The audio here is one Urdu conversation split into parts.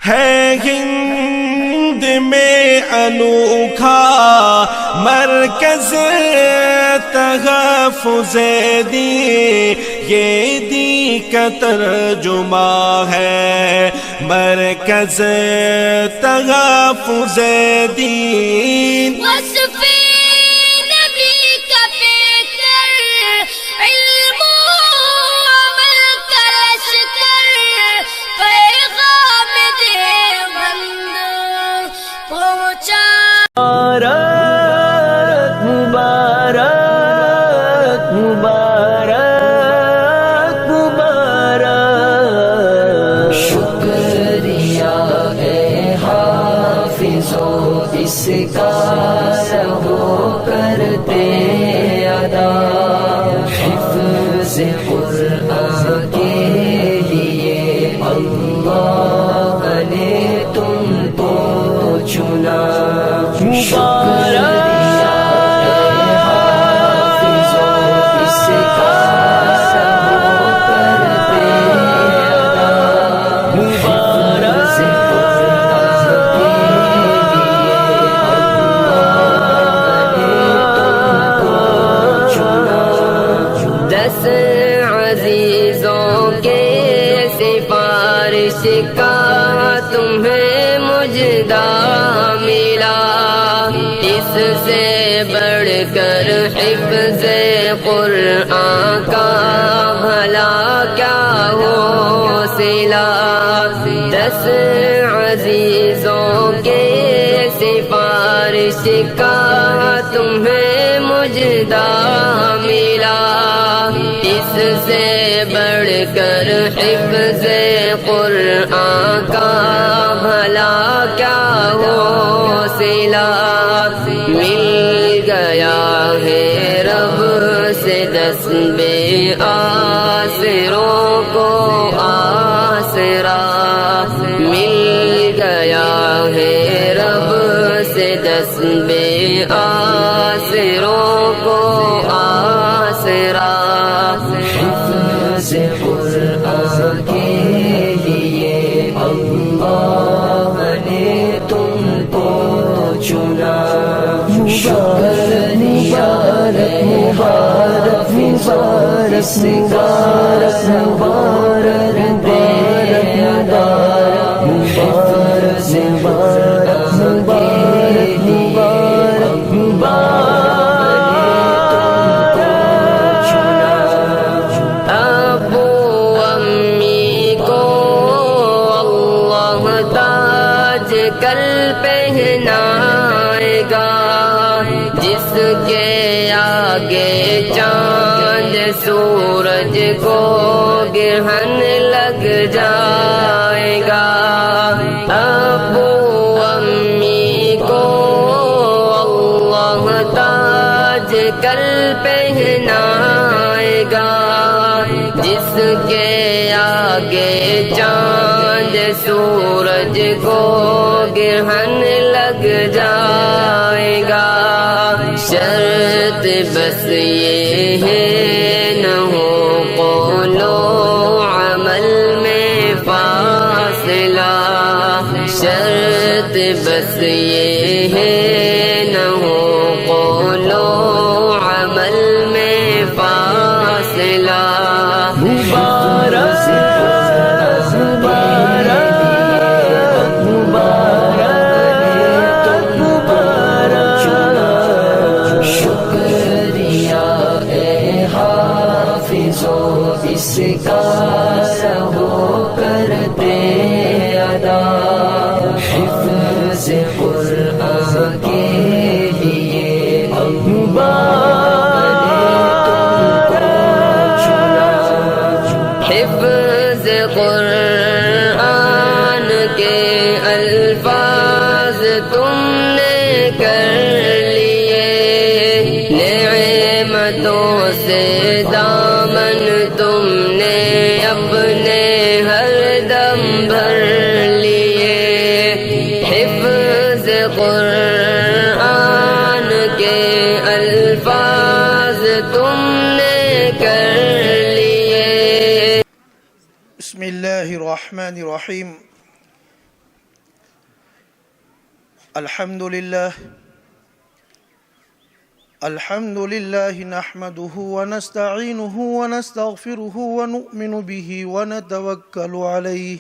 ہے ہند میں انوکھا مرکز تحفظ دین، یہ دین کا ترجمہ ہے مرکز تحفظ دین۔ اس کا رہو کرتے ادا، حفظ قرآن کے لیے اللہ نے تم کو چنا۔ عزیزوں کے سفارش کا تمہیں مجدہ ملا، اس سے بڑھ کر حفظ قرآن کا بھلا کیا ہو صلہ۔ 10 عزیزوں کے سفارش کا تمہیں مجدہ ملا، اس سے بڑھ کر حفظ قرآن کا بھلا کیا ہو صلہ۔ مل گیا ہے رب سے 10 بے آسروں کو آسرا، مل گیا ہے رب سے 10 بے آسروں کو آسرا۔ حفظ قرآن کے لیے اللہ نے تم کو چنا۔ مبارک مبارک مبارک مبارک مبارک مبارک مبارک مبارک مبارک مبارک مبارک۔ کل پہنائے گا جس کے آگے چاند سورج کو گرہن لگ جائے گا۔ ابو امی کو اللہ تاج کل پہنائے گا جس کے آگے چاند سورج کو گرہن لگ جائے گا۔ شرط بس یہ ہے نہ ہو قول و عمل میں فاصلہ، شرط بس یہ ہے نہ ہو قول و عمل میں فاصلہ۔ مبارک اس کا رہو کرتے ادا، حفظ قرآن کے لیے اللہ نے تم کو چنا۔ حفظ قرآن کے الفاظ تم نے کر لیے، نعمتوں سے دامن تم نے اپنے ہر دم بھر لیے۔ حفظ قرآن کے الفاظ تم نے کر لیے۔ بسم اللہ الرحمن الرحیم۔ الحمد لله نحمده ونستعينه ونستغفره ونؤمن به ونتوكل عليه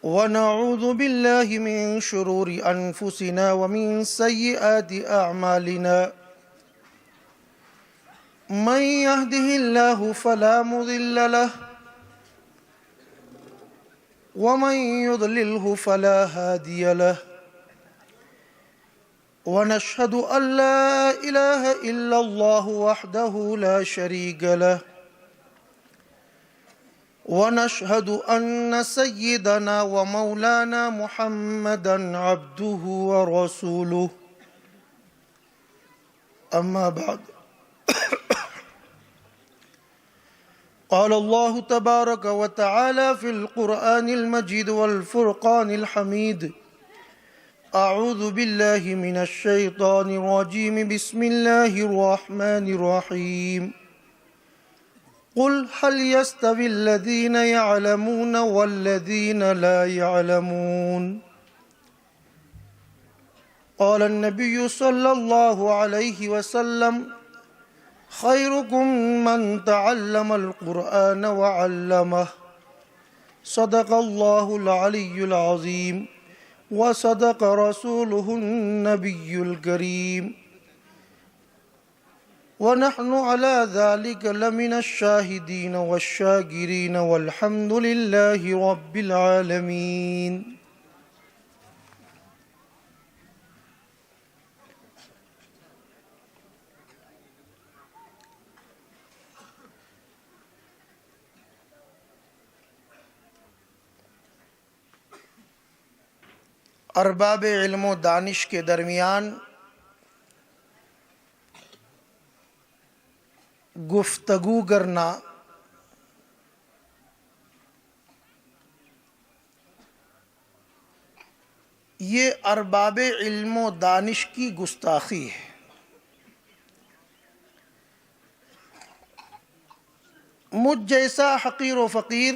ونعوذ بالله من شرور أنفسنا ومن سيئات أعمالنا من يهده الله فلا مضل له ومن يضلله فلا هادي له ونشهد أن لا إله إلا الله وحده لا شريك له ونشهد أن سيدنا ومولانا محمدا عبده ورسوله أما بعد قال الله تبارك وتعالى في القرآن المجيد والفرقان الحميد أعوذ بالله من الشيطان الرجيم بسم الله الرحمن الرحيم قل هل يستوي الذين يعلمون والذين لا يعلمون قال النبي صلى الله عليه وسلم خيركم من تعلم القرآن وعلمه صدق الله العلي العظيم وصدق رسوله النبي الكريم ونحن على ذلك لمن الشاهدين والشاكرين والحمد لله رب العالمين. ارباب علم و دانش کے درمیان گفتگو کرنا یہ ارباب علم و دانش کی گستاخی ہے. مجھ جیسا حقیر و فقیر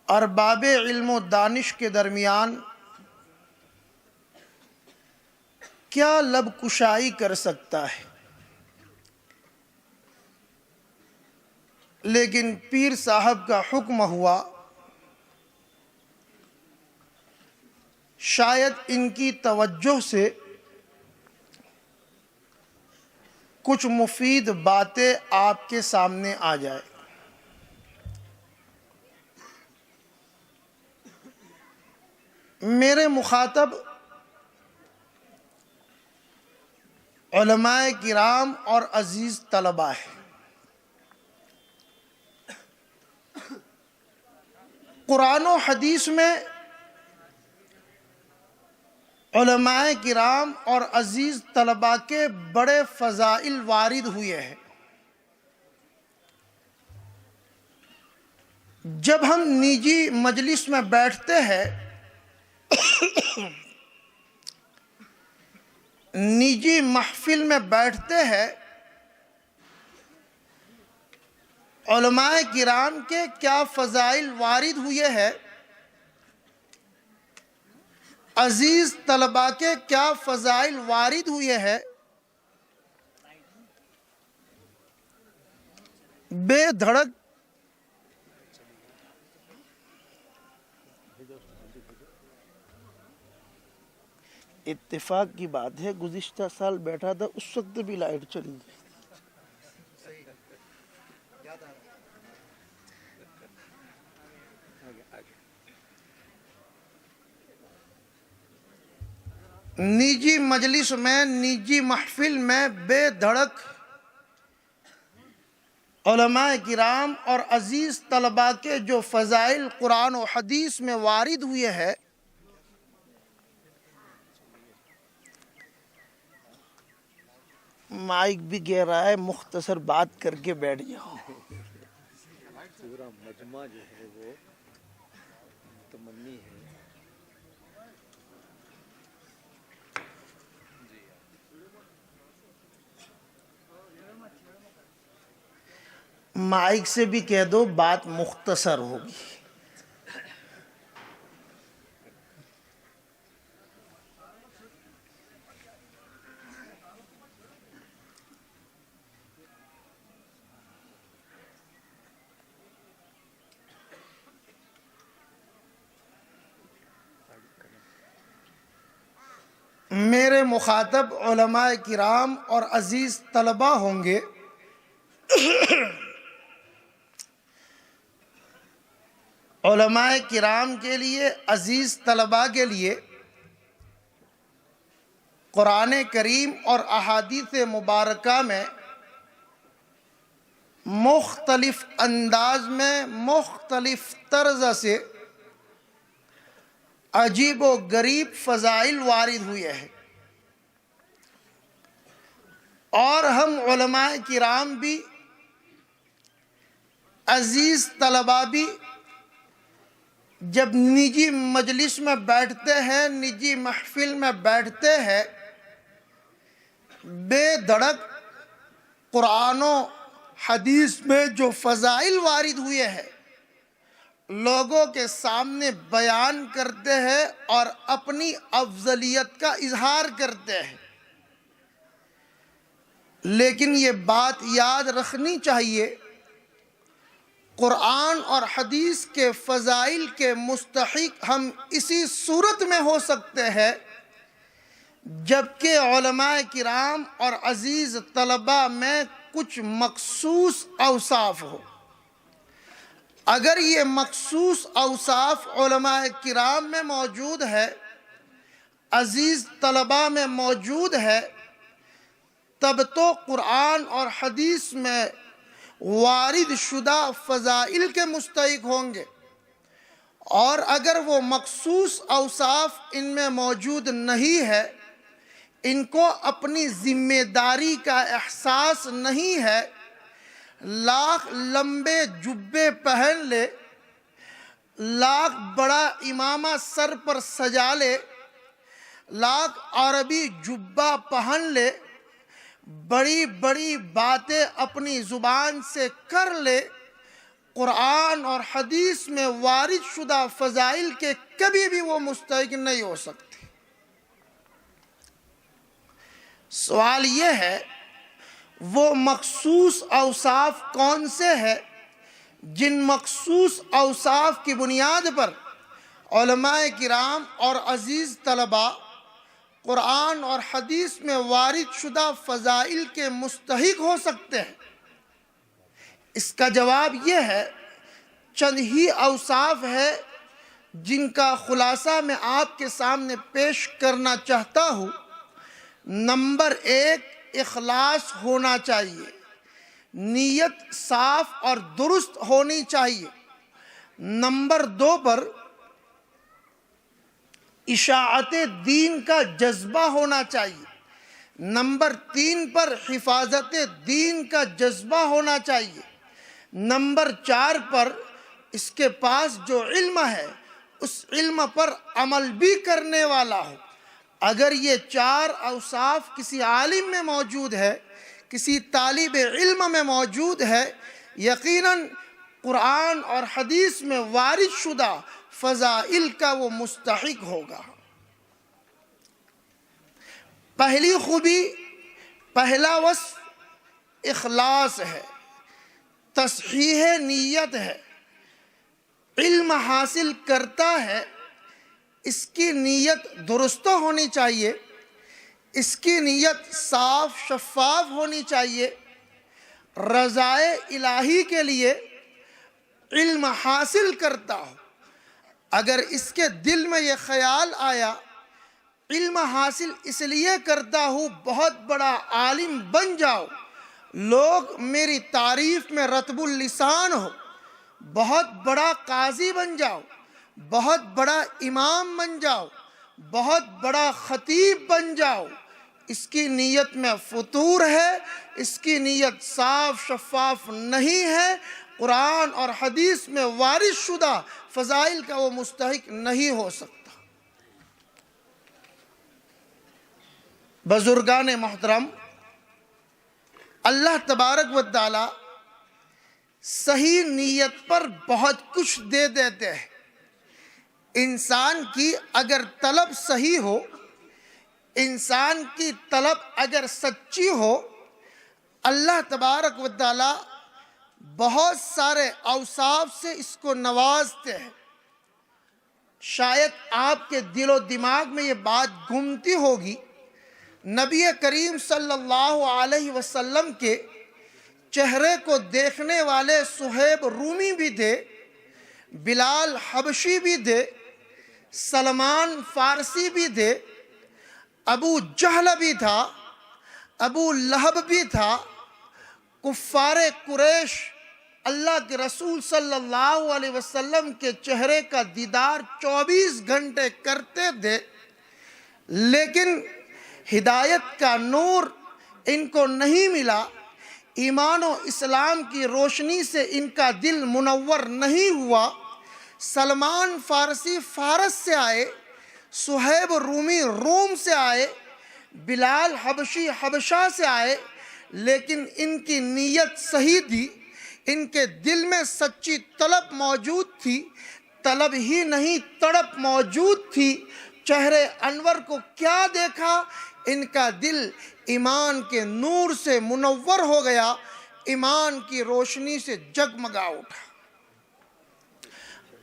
ارباب علم و دانش کے درمیان کیا لب کشائی کر سکتا ہے؟ لیکن پیر صاحب کا حکم ہوا، شاید ان کی توجہ سے کچھ مفید باتیں آپ کے سامنے آ جائے. میرے مخاطب علماء کرام اور عزیز طلباء ہیں. قرآن و حدیث میں علماء کرام اور عزیز طلباء کے بڑے فضائل وارد ہوئے ہیں. جب ہم نجی مجلس میں بیٹھتے ہیں، نجی محفل میں بیٹھتے ہیں، علماء کرام کے کیا فضائل وارد ہوئے ہیں، عزیز طلباء کے کیا فضائل وارد ہوئے ہیں، بے دھڑک اتفاق کی بات ہے گزشتہ سال بیٹھا تھا اس وقت بھی لائٹ چلی گئی. نجی مجلس میں، نجی محفل میں بے دھڑک علماء کرام اور عزیز طلباء کے جو فضائل قرآن و حدیث میں وارد ہوئے ہیں، مائک بھی کہہ رہا ہے مختصر بات کر کے بیٹھ جاؤ. پورا مجمع جو ہے وہ تمنی ہے. مائک سے بھی کہہ دو بات مختصر ہوگی. میرے مخاطب علماء کرام اور عزیز طلبہ ہوں گے، علماء کرام کے لیے، عزیز طلبہ کے لیے قرآن کریم اور احادیث مبارکہ میں مختلف انداز میں، مختلف طرز سے عجیب و غریب فضائل وارد ہوئے ہیں، اور ہم علماء کرام بھی، عزیز طلبہ بھی جب نجی مجلس میں بیٹھتے ہیں، نجی محفل میں بیٹھتے ہیں، بے دھڑک قرآن و حدیث میں جو فضائل وارد ہوئے ہیں لوگوں کے سامنے بیان کرتے ہیں اور اپنی افضلیت کا اظہار کرتے ہیں، لیکن یہ بات یاد رکھنی چاہیے، قرآن اور حدیث کے فضائل کے مستحق ہم اسی صورت میں ہو سکتے ہیں جبکہ علماء کرام اور عزیز طلبہ میں کچھ مخصوص اوصاف ہو۔ اگر یہ مخصوص اوصاف علماء کرام میں موجود ہے، عزیز طلبہ میں موجود ہے، تب تو قرآن اور حدیث میں وارد شدہ فضائل کے مستحق ہوں گے، اور اگر وہ مخصوص اوصاف ان میں موجود نہیں ہے، ان کو اپنی ذمہ داری کا احساس نہیں ہے، لاکھ لمبے جبے پہن لے، لاکھ بڑا امامہ سر پر سجا لے، لاکھ عربی جبہ پہن لے، بڑی بڑی باتیں اپنی زبان سے کر لے، قرآن اور حدیث میں وارد شدہ فضائل کے کبھی بھی وہ مستحق نہیں ہو سکتے۔ سوال یہ ہے وہ مخصوص اوصاف کون سے ہیں جن مخصوص اوصاف کی بنیاد پر علماء کرام اور عزیز طلبہ قرآن اور حدیث میں وارد شدہ فضائل کے مستحق ہو سکتے ہیں؟ اس کا جواب یہ ہے، چند ہی اوصاف ہے جن کا خلاصہ میں آپ کے سامنے پیش کرنا چاہتا ہوں۔ نمبر 1، اخلاص ہونا چاہیے، نیت صاف اور درست ہونی چاہیے۔ نمبر 2 پر اشاعت دین کا جذبہ ہونا چاہیے۔ نمبر 3 پر حفاظت دین کا جذبہ ہونا چاہیے۔ نمبر 4 پر اس کے پاس جو علم ہے اس علم پر عمل بھی کرنے والا ہو۔ اگر یہ 4 اوصاف کسی عالم میں موجود ہے، کسی طالب علم میں موجود ہے، یقیناً قرآن اور حدیث میں وارد شدہ فضائل کا وہ مستحق ہوگا۔ پہلی خوبی، پہلا وصف اخلاص ہے، تصحیح نیت ہے۔ علم حاصل کرتا ہے، اس کی نیت درست ہونی چاہیے، اس کی نیت صاف شفاف ہونی چاہیے، رضائے الہی کے لیے علم حاصل کرتا ہو۔ اگر اس کے دل میں یہ خیال آیا علم حاصل اس لیے کرتا ہوں بہت بڑا عالم بن جاؤ، لوگ میری تعریف میں رطب اللسان ہو، بہت بڑا قاضی بن جاؤ، بہت بڑا امام بن جاؤ، بہت بڑا خطیب بن جاؤ، اس کی نیت میں فتور ہے، اس کی نیت صاف شفاف نہیں ہے، قرآن اور حدیث میں وارد شدہ فضائل کا وہ مستحق نہیں ہو سکتا۔ بزرگان محترم، اللہ تبارک و تعالی صحیح نیت پر بہت کچھ دے دیتے ہیں۔ انسان کی اگر طلب صحیح ہو، انسان کی طلب اگر سچی ہو، اللہ تبارک و تعالی بہت سارے اوصاف سے اس کو نوازتے ہیں۔ شاید آپ کے دل و دماغ میں یہ بات گھومتی ہوگی نبی کریم صلی اللہ علیہ وسلم کے چہرے کو دیکھنے والے صہیب رومی بھی تھے، بلال حبشی بھی تھے، سلمان فارسی بھی تھے، ابو جہل بھی تھا، ابو لہب بھی تھا۔ کفار قریش اللہ کے رسول صلی اللہ علیہ وسلم کے چہرے کا دیدار 24 گھنٹے کرتے تھے، لیکن ہدایت کا نور ان کو نہیں ملا، ایمان و اسلام کی روشنی سے ان کا دل منور نہیں ہوا۔ سلمان فارسی فارس سے آئے، صہیب رومی روم سے آئے، بلال حبشی حبشہ سے آئے، لیکن ان کی نیت صحیح تھی، ان کے دل میں سچی طلب موجود تھی، طلب ہی نہیں تڑپ موجود تھی۔ چہرے انور کو کیا دیکھا؟ ان کا دل ایمان کے نور سے منور ہو گیا، ایمان کی روشنی سے جگمگا اٹھا۔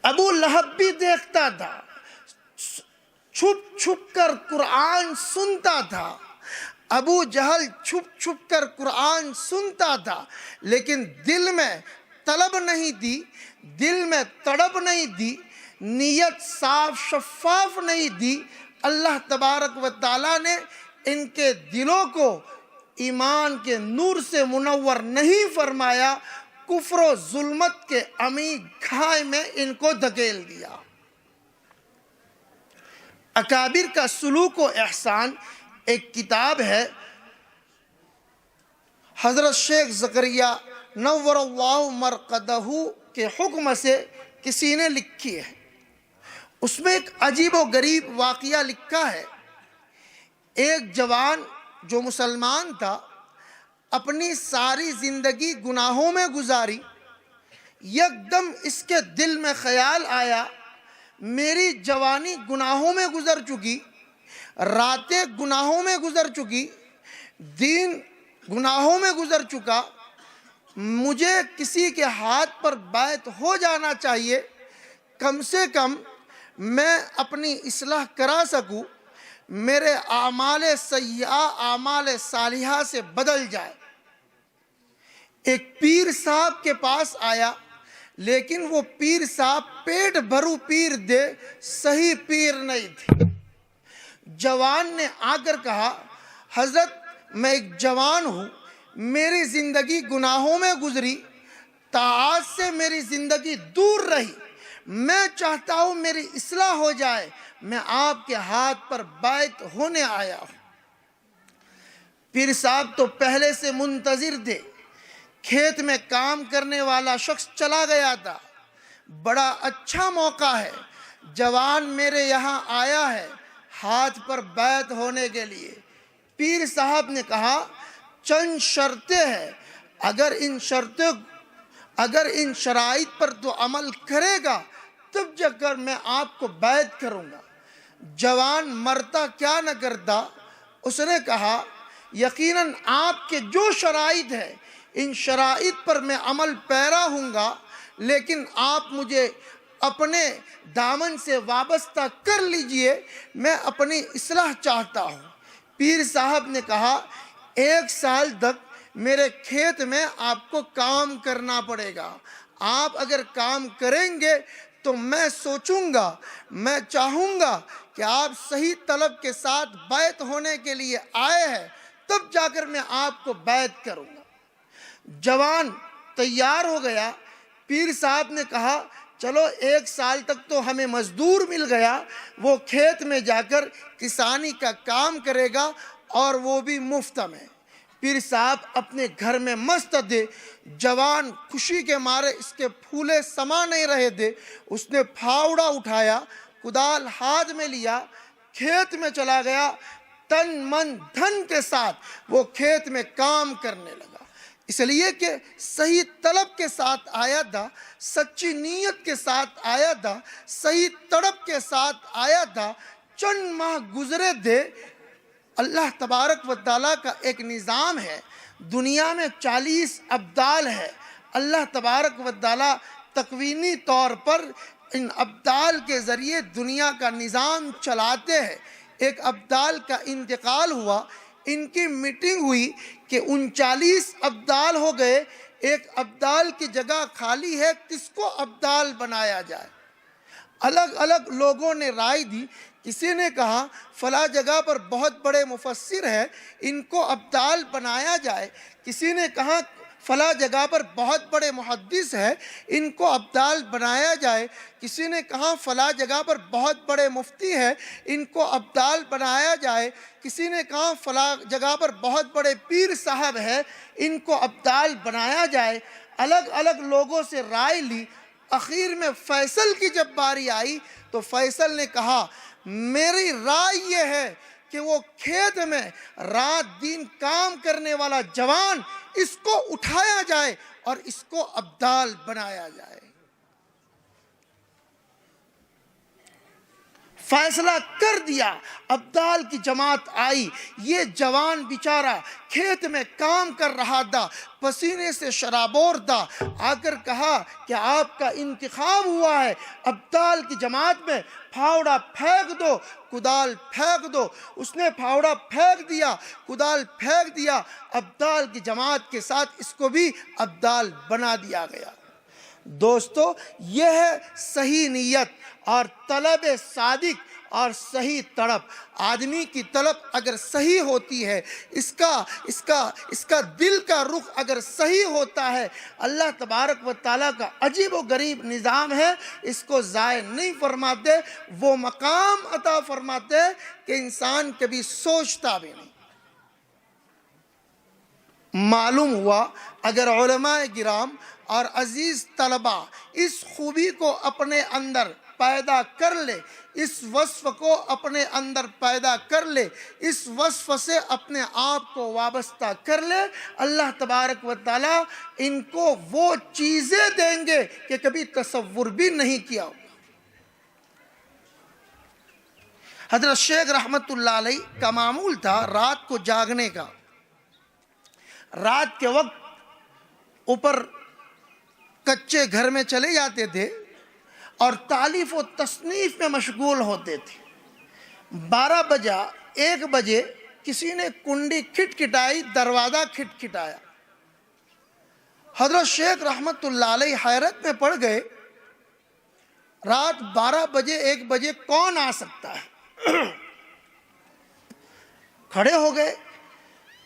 ابو لہب بھی دیکھتا تھا، چھپ چھپ کر قرآن سنتا تھا، ابو جہل چھپ چھپ کر قرآن سنتا تھا، لیکن دل میں طلب نہیں دی، دل میں تڑپ نہیں دی، نیت صاف شفاف نہیں دی۔ اللہ تبارک و تعالیٰ نے ان کے دلوں کو ایمان کے نور سے منور نہیں فرمایا، کفر و ظلمت کے عمیق کھائے میں ان کو دھکیل دیا۔ اکابر کا سلوک و احسان ایک کتاب ہے، حضرت شیخ زکریا نور اللہ مرقدہ کے حکم سے کسی نے لکھی ہے۔ اس میں ایک عجیب و غریب واقعہ لکھا ہے۔ ایک جوان جو مسلمان تھا، اپنی ساری زندگی گناہوں میں گزاری، یکدم اس کے دل میں خیال آیا میری جوانی گناہوں میں گزر چکی، راتیں گناہوں میں گزر چکی، دین گناہوں میں گزر چکا، مجھے کسی کے ہاتھ پر بیعت ہو جانا چاہیے، کم سے کم میں اپنی اصلاح کرا سکوں، میرے اعمال سیئہ اعمال صالحہ سے بدل جائے۔ ایک پیر صاحب کے پاس آیا، لیکن وہ پیر صاحب پیٹ بھرو پیر دے، صحیح پیر نہیں تھے۔ جوان نے آ کر کہا، حضرت میں ایک جوان ہوں، میری زندگی گناہوں میں گزری، طاعات سے میری زندگی دور رہی، میں چاہتا ہوں میری اصلاح ہو جائے، میں آپ کے ہاتھ پر بیعت ہونے آیا ہوں۔ پیر صاحب تو پہلے سے منتظر تھے، کھیت میں کام کرنے والا شخص چلا گیا تھا، بڑا اچھا موقع ہے، جوان میرے یہاں آیا ہے ہاتھ پر بیعت ہونے کے لیے۔ پیر صاحب نے کہا چند شرطیں ہیں، اگر ان شرائط پر تو عمل کرے گا تب جا کر میں آپ کو بیعت کروں گا۔ جوان مرتا کیا نہ کرتا، اس نے کہا یقیناً آپ کے جو شرائط ہے ان شرائط پر میں عمل پیرا ہوں گا، لیکن آپ مجھے اپنے دامن سے وابستہ کر لیجئے، میں اپنی اصلاح چاہتا ہوں۔ پیر صاحب نے کہا 1 سال تک میرے کھیت میں آپ کو کام کرنا پڑے گا، آپ اگر کام کریں گے تو میں سوچوں گا، میں چاہوں گا کہ آپ صحیح طلب کے ساتھ بیعت ہونے کے لیے آئے ہیں، تب جا کر میں آپ کو بیعت کروں گا۔ جوان تیار ہو گیا۔ پیر صاحب نے کہا چلو 1 سال تک تو ہمیں مزدور مل گیا، وہ کھیت میں جا کر کسانی کا کام کرے گا اور وہ بھی مفت میں۔ پیر صاحب اپنے گھر میں مست تھے، جوان خوشی کے مارے اس کے پھولے سما نہیں رہے تھے، اس نے پھاوڑا اٹھایا، کدال ہاتھ میں لیا، کھیت میں چلا گیا، تن من دھن کے ساتھ وہ کھیت میں کام کرنے لگا، اس لیے کہ صحیح طلب کے ساتھ آیا تھا، سچی نیت کے ساتھ آیا تھا، صحیح تڑپ کے ساتھ آیا تھا۔ چند ماہ گزرے تھے، اللہ تبارک و تعالیٰ کا ایک نظام ہے، دنیا میں 40 ابدال ہے، اللہ تبارک و تعالیٰ تکوینی طور پر ان ابدال کے ذریعے دنیا کا نظام چلاتے ہیں۔ ایک ابدال کا انتقال ہوا، ان کی میٹنگ ہوئی کہ 39 ابدال ہو گئے، ایک ابدال کی جگہ خالی ہے، کس کو ابدال بنایا جائے؟ الگ الگ لوگوں نے رائے دی۔ کسی نے کہا فلاں جگہ پر بہت بڑے مفسر ہیں، ان کو ابدال بنایا جائے۔ کسی نے کہا فلاں جگہ پر بہت بڑے محدث ہیں، ان کو ابدال بنایا جائے۔ کسی نے کہا فلاں جگہ پر بہت بڑے مفتی ہیں، ان کو ابدال بنایا جائے۔ کسی نے کہا فلاں جگہ پر بہت بڑے پیر صاحب ہیں، ان کو ابدال بنایا جائے۔ الگ الگ لوگوں سے رائے لی۔ اخیر میں فیصل کی جب باری آئی تو فیصل نے کہا میری رائے یہ ہے کہ وہ کھیت میں رات دن کام کرنے والا جوان، اس کو اٹھایا جائے اور اس کو ابدال بنایا جائے۔ فیصلہ کر دیا، ابدال کی جماعت آئی۔ یہ جوان بیچارہ کھیت میں کام کر رہا تھا، پسینے سے شرابور تھا، آ کر کہا کہ آپ کا انتخاب ہوا ہے، ابدال کی جماعت میں پھاوڑا پھینک دو، کدال پھینک دو۔ اس نے پھاوڑا پھینک دیا، کدال پھینک دیا، ابدال کی جماعت کے ساتھ اس کو بھی ابدال بنا دیا گیا۔ دوستو، یہ ہے صحیح نیت اور طلب صادق اور صحیح طلب۔ آدمی کی طلب اگر صحیح ہوتی ہے، اس کا دل کا رخ اگر صحیح ہوتا ہے، اللہ تبارک و تعالیٰ کا عجیب و غریب نظام ہے، اس کو ضائع نہیں فرماتے، وہ مقام عطا فرماتے کہ انسان کبھی سوچتا بھی نہیں۔ معلوم ہوا اگر علماء کرام اور عزیز طلبہ اس خوبی کو اپنے اندر پیدا کر لے، اس وصف کو اپنے اندر پیدا کر لے، اس وصف سے اپنے آپ کو وابستہ کر لے، اللہ تبارک و تعالیٰ ان کو وہ چیزیں دیں گے کہ کبھی تصور بھی نہیں کیا ہوگا۔ حضرت شیخ رحمت اللہ علیہ کا معمول تھا رات کو جاگنے کا۔ رات کے وقت اوپر کچے گھر میں چلے جاتے تھے اور تالیف و تصنیف میں مشغول ہوتے تھے۔ 12 بجا 1 بجے کسی نے کنڈی کھٹکھٹائی، دروازہ کھٹکھٹایا۔ حضرت شیخ رحمت اللہ علیہ حیرت میں پڑ گئے، رات 12 بجے 1 بجے کون آ سکتا ہے؟ کھڑے ہو گئے۔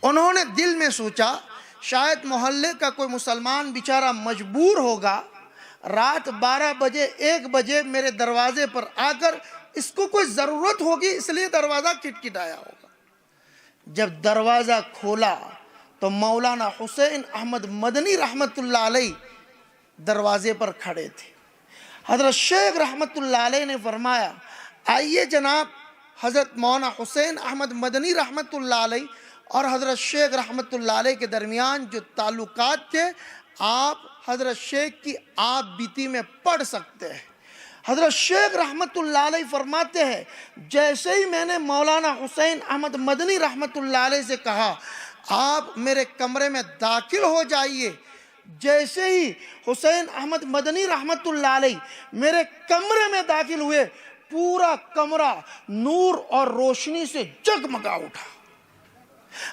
انہوں نے دل میں سوچا شاید محلے کا کوئی مسلمان بیچارہ مجبور ہوگا، رات 12 بجے 1 بجے میرے دروازے پر آ کر اس کو کوئی ضرورت ہوگی، اس لیے دروازہ کھٹکھٹایا ہوگا۔ جب دروازہ کھولا تو مولانا حسین احمد مدنی رحمت اللہ علیہ دروازے پر کھڑے تھے۔ حضرت شیخ رحمت اللہ علیہ نے فرمایا آئیے جناب۔ حضرت مولانا حسین احمد مدنی رحمت اللہ علیہ اور حضرت شیخ رحمت اللہ علیہ کے درمیان جو تعلقات تھے، آپ حضرت شیخ کی آپ بیتی میں پڑھ سکتے ہیں۔ حضرت شیخ رحمت اللہ علیہ فرماتے ہیں جیسے ہی میں نے مولانا حسین احمد مدنی رحمت اللہ علیہ سے کہا آپ میرے کمرے میں داخل ہو جائیے، جیسے ہی حسین احمد مدنی رحمت اللہ علیہ میرے کمرے میں داخل ہوئے، پورا کمرہ نور اور روشنی سے جگمگا اٹھا۔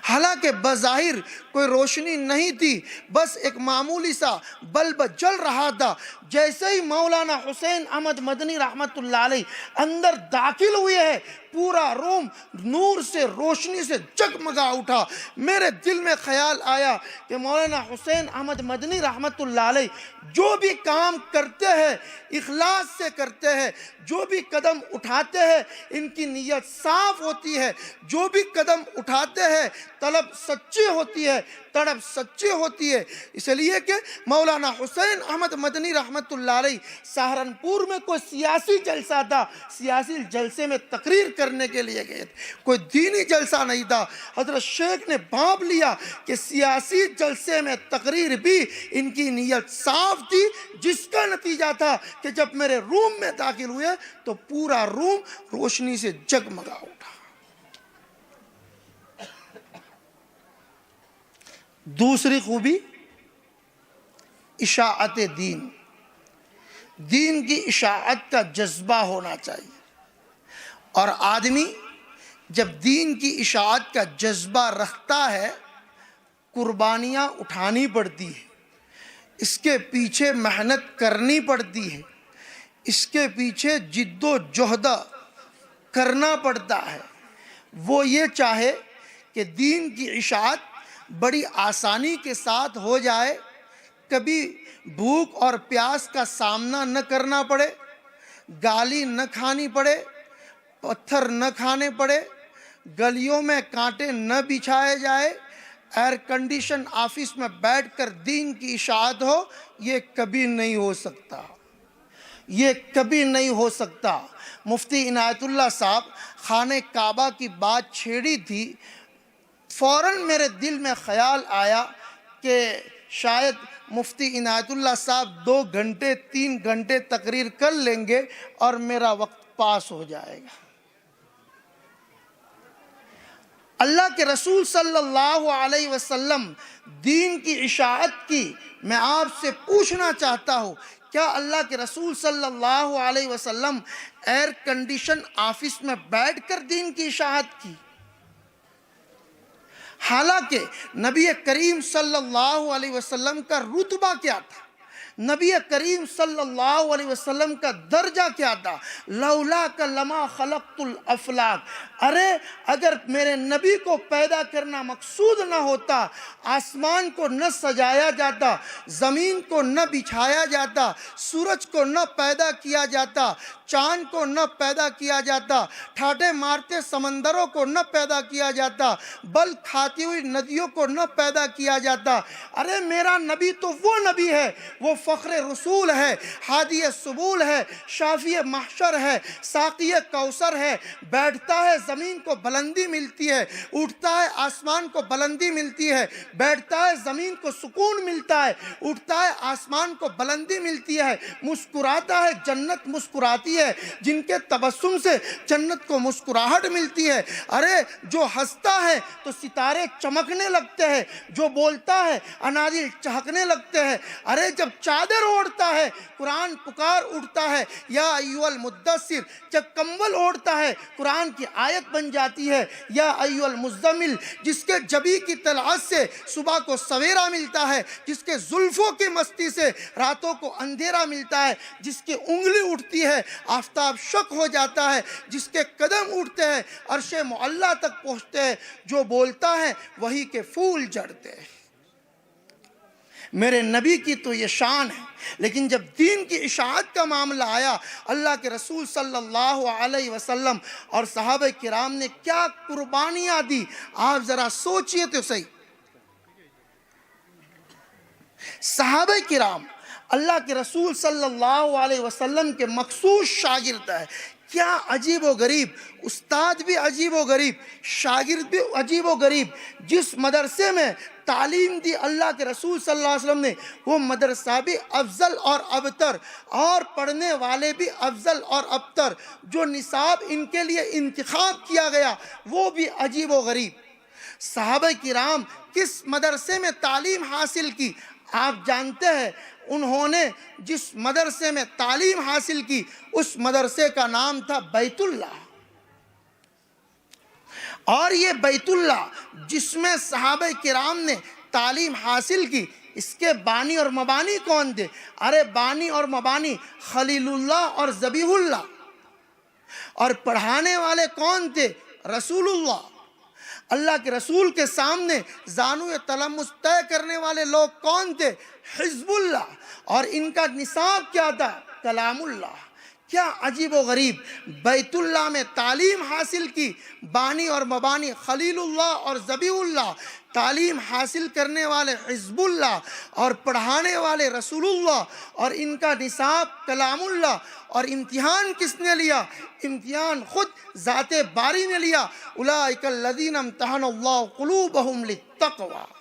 حالانکہ بظاہر کوئی روشنی نہیں تھی، بس ایک معمولی سا بلب جل رہا تھا۔ جیسے ہی مولانا حسین احمد مدنی رحمت اللہ علیہ اندر داخل ہوئے ہیں، پورا روم نور سے روشنی سے جگمگا اٹھا۔ میرے دل میں خیال آیا کہ مولانا حسین احمد مدنی رحمت اللہ علیہ جو بھی کام کرتے ہیں اخلاص سے کرتے ہیں، جو بھی قدم اٹھاتے ہیں ان کی نیت صاف ہوتی ہے، جو بھی قدم اٹھاتے ہیں طلب سچی ہوتی ہے، طلب سچی ہوتی ہے۔ اس لیے کہ مولانا حسین احمد مدنی رحمت اللہ علیہ سہارنپور میں کوئی سیاسی جلسہ تھا، سیاسی جلسے میں تقریر کرنے کے لیے گئے تھے، کوئی دینی جلسہ نہیں تھا۔ حضرت شیخ نے بھانپ لیا کہ سیاسی جلسے میں تقریر بھی ان کی نیت صاف تھی، جس کا نتیجہ تھا کہ جب میرے روم میں داخل ہوئے تو پورا روم روشنی سے جگمگا اٹھا۔ دوسری خوبی اشاعت دین، دین کی اشاعت کا جذبہ ہونا چاہیے۔ اور آدمی جب دین کی اشاعت کا جذبہ رکھتا ہے قربانیاں اٹھانی پڑتی ہے، اس کے پیچھے محنت کرنی پڑتی ہے، اس کے پیچھے جد و جہد کرنا پڑتا ہے۔ وہ یہ چاہے کہ دین کی اشاعت بڑی آسانی کے ساتھ ہو جائے، کبھی بھوک اور پیاس کا سامنا نہ کرنا پڑے، گالی نہ کھانی پڑے، پتھر نہ کھانے پڑے، گلیوں میں کانٹے نہ بچھائے جائے، ایئر کنڈیشن آفس میں بیٹھ کر دین کی اشاعت ہو، یہ کبھی نہیں ہو سکتا، یہ کبھی نہیں ہو سکتا۔ مفتی عنایت اللہ صاحب خانہ کعبہ کی بات چھیڑی تھی، فوراً میرے دل میں خیال آیا کہ شاید مفتی عنایت اللہ صاحب 2 گھنٹے 3 گھنٹے تقریر کر لیں گے اور میرا وقت پاس ہو جائے گا۔ اللہ کے رسول صلی اللہ علیہ وسلم دین کی اشاعت کی، میں آپ سے پوچھنا چاہتا ہوں، کیا اللہ کے رسول صلی اللہ علیہ وسلم ایئر کنڈیشن آفس میں بیٹھ کر دین کی اشاعت کی؟ حالانکہ نبی کریم صلی اللہ علیہ وسلم کا رتبہ کیا تھا، نبی کریم صلی اللہ علیہ وسلم کا درجہ کیا تھا؟ لولاک لما خلقت الافلاک، ارے اگر میرے نبی کو پیدا کرنا مقصود نہ ہوتا، آسمان کو نہ سجایا جاتا، زمین کو نہ بچھایا جاتا، سورج کو نہ پیدا کیا جاتا، چاند کو نہ پیدا کیا جاتا، ٹھاٹے مارتے سمندروں کو نہ پیدا کیا جاتا، بل کھاتی ہوئی ندیوں کو نہ پیدا کیا جاتا، ارے میرا نبی تو وہ نبی ہے، وہ فخر رسول ہے، ہادی سبول ہے، شافی محشر ہے، ساقی کوثر ہے، بیٹھتا ہے زمین کو بلندی ملتی ہے، اٹھتا ہے آسمان کو بلندی ملتی ہے، بیٹھتا ہے زمین کو سکون ملتا ہے، اٹھتا ہے آسمان کو بلندی ملتی ہے، مسکراتا ہے جنت مسکراتی ہے، جن کے تبسم سے جنت کو مسکراہٹ ملتی ہے، ارے جو ہنستا ہے تو ستارے چمکنے لگتے ہیں، جو بولتا ہے انادل چہکنے لگتے ہیں، ارے جب چادر اوڑھتا ہے قرآن پکار اٹھتا ہے، یا ایھا المدثر، جب کمبل اوڑھتا ہے قرآن کی آیت بن جاتی ہے، یا ایھا المزمل، جس کے جبی کی طلعت سے صبح کو سویرا ملتا ہے، جس کے زلفوں کی مستی سے راتوں کو اندھیرا ملتا ہے، جس کی انگلی اٹھتی ہے آفتاب شق ہو جاتا ہے، جس کے قدم اٹھتے ہیں عرش معلیٰ تک پہنچتے ہیں، جو بولتا ہے وہی کے پھول جھڑتے ہیں۔ میرے نبی کی تو یہ شان ہے، لیکن جب دین کی اشاعت کا معاملہ آیا، اللہ کے رسول صلی اللہ علیہ وسلم اور صحابہ کرام نے کیا قربانیاں دی، آپ ذرا سوچئے تو صحیح۔ صحابہ کرام اللہ کے رسول صلی اللہ علیہ وسلم کے مخصوص شاگرد ہے، کیا عجیب و غریب، استاد بھی عجیب و غریب، شاگرد بھی عجیب و غریب۔ جس مدرسے میں تعلیم دی اللہ کے رسول صلی اللہ علیہ وسلم نے، وہ مدرسہ بھی افضل اور ابتر، اور پڑھنے والے بھی افضل اور ابتر، جو نصاب ان کے لیے انتخاب کیا گیا وہ بھی عجیب و غریب۔ صحابہ کرام کس مدرسے میں تعلیم حاصل کی؟ آپ جانتے ہیں انہوں نے جس مدرسے میں تعلیم حاصل کی اس مدرسے کا نام تھا بیت اللہ، اور یہ بیت اللہ جس میں صحابہ کرام نے تعلیم حاصل کی، اس کے بانی اور مبانی کون تھے؟ ارے بانی اور مبانی خلیل اللہ اور ذبیح اللہ، اور پڑھانے والے کون تھے؟ رسول اللہ۔ اللہ کے رسول کے سامنے زانو تلمس طے کرنے والے لوگ کون تھے؟ حزب اللہ، اور ان کا نصاب کیا تھا؟ کلام اللہ۔ کیا عجیب و غریب، بیت اللہ میں تعلیم حاصل کی، بانی اور مبانی خلیل اللہ اور ذبیح اللہ، تعلیم حاصل کرنے والے حزب اللہ اور پڑھانے والے رسول اللہ، اور ان کا نصاب کلام اللہ، اور امتحان کس نے لیا؟ امتحان خود ذات باری نے لیا۔ اولئک الذین امتحن اللہ قلوبہم للتقوی۔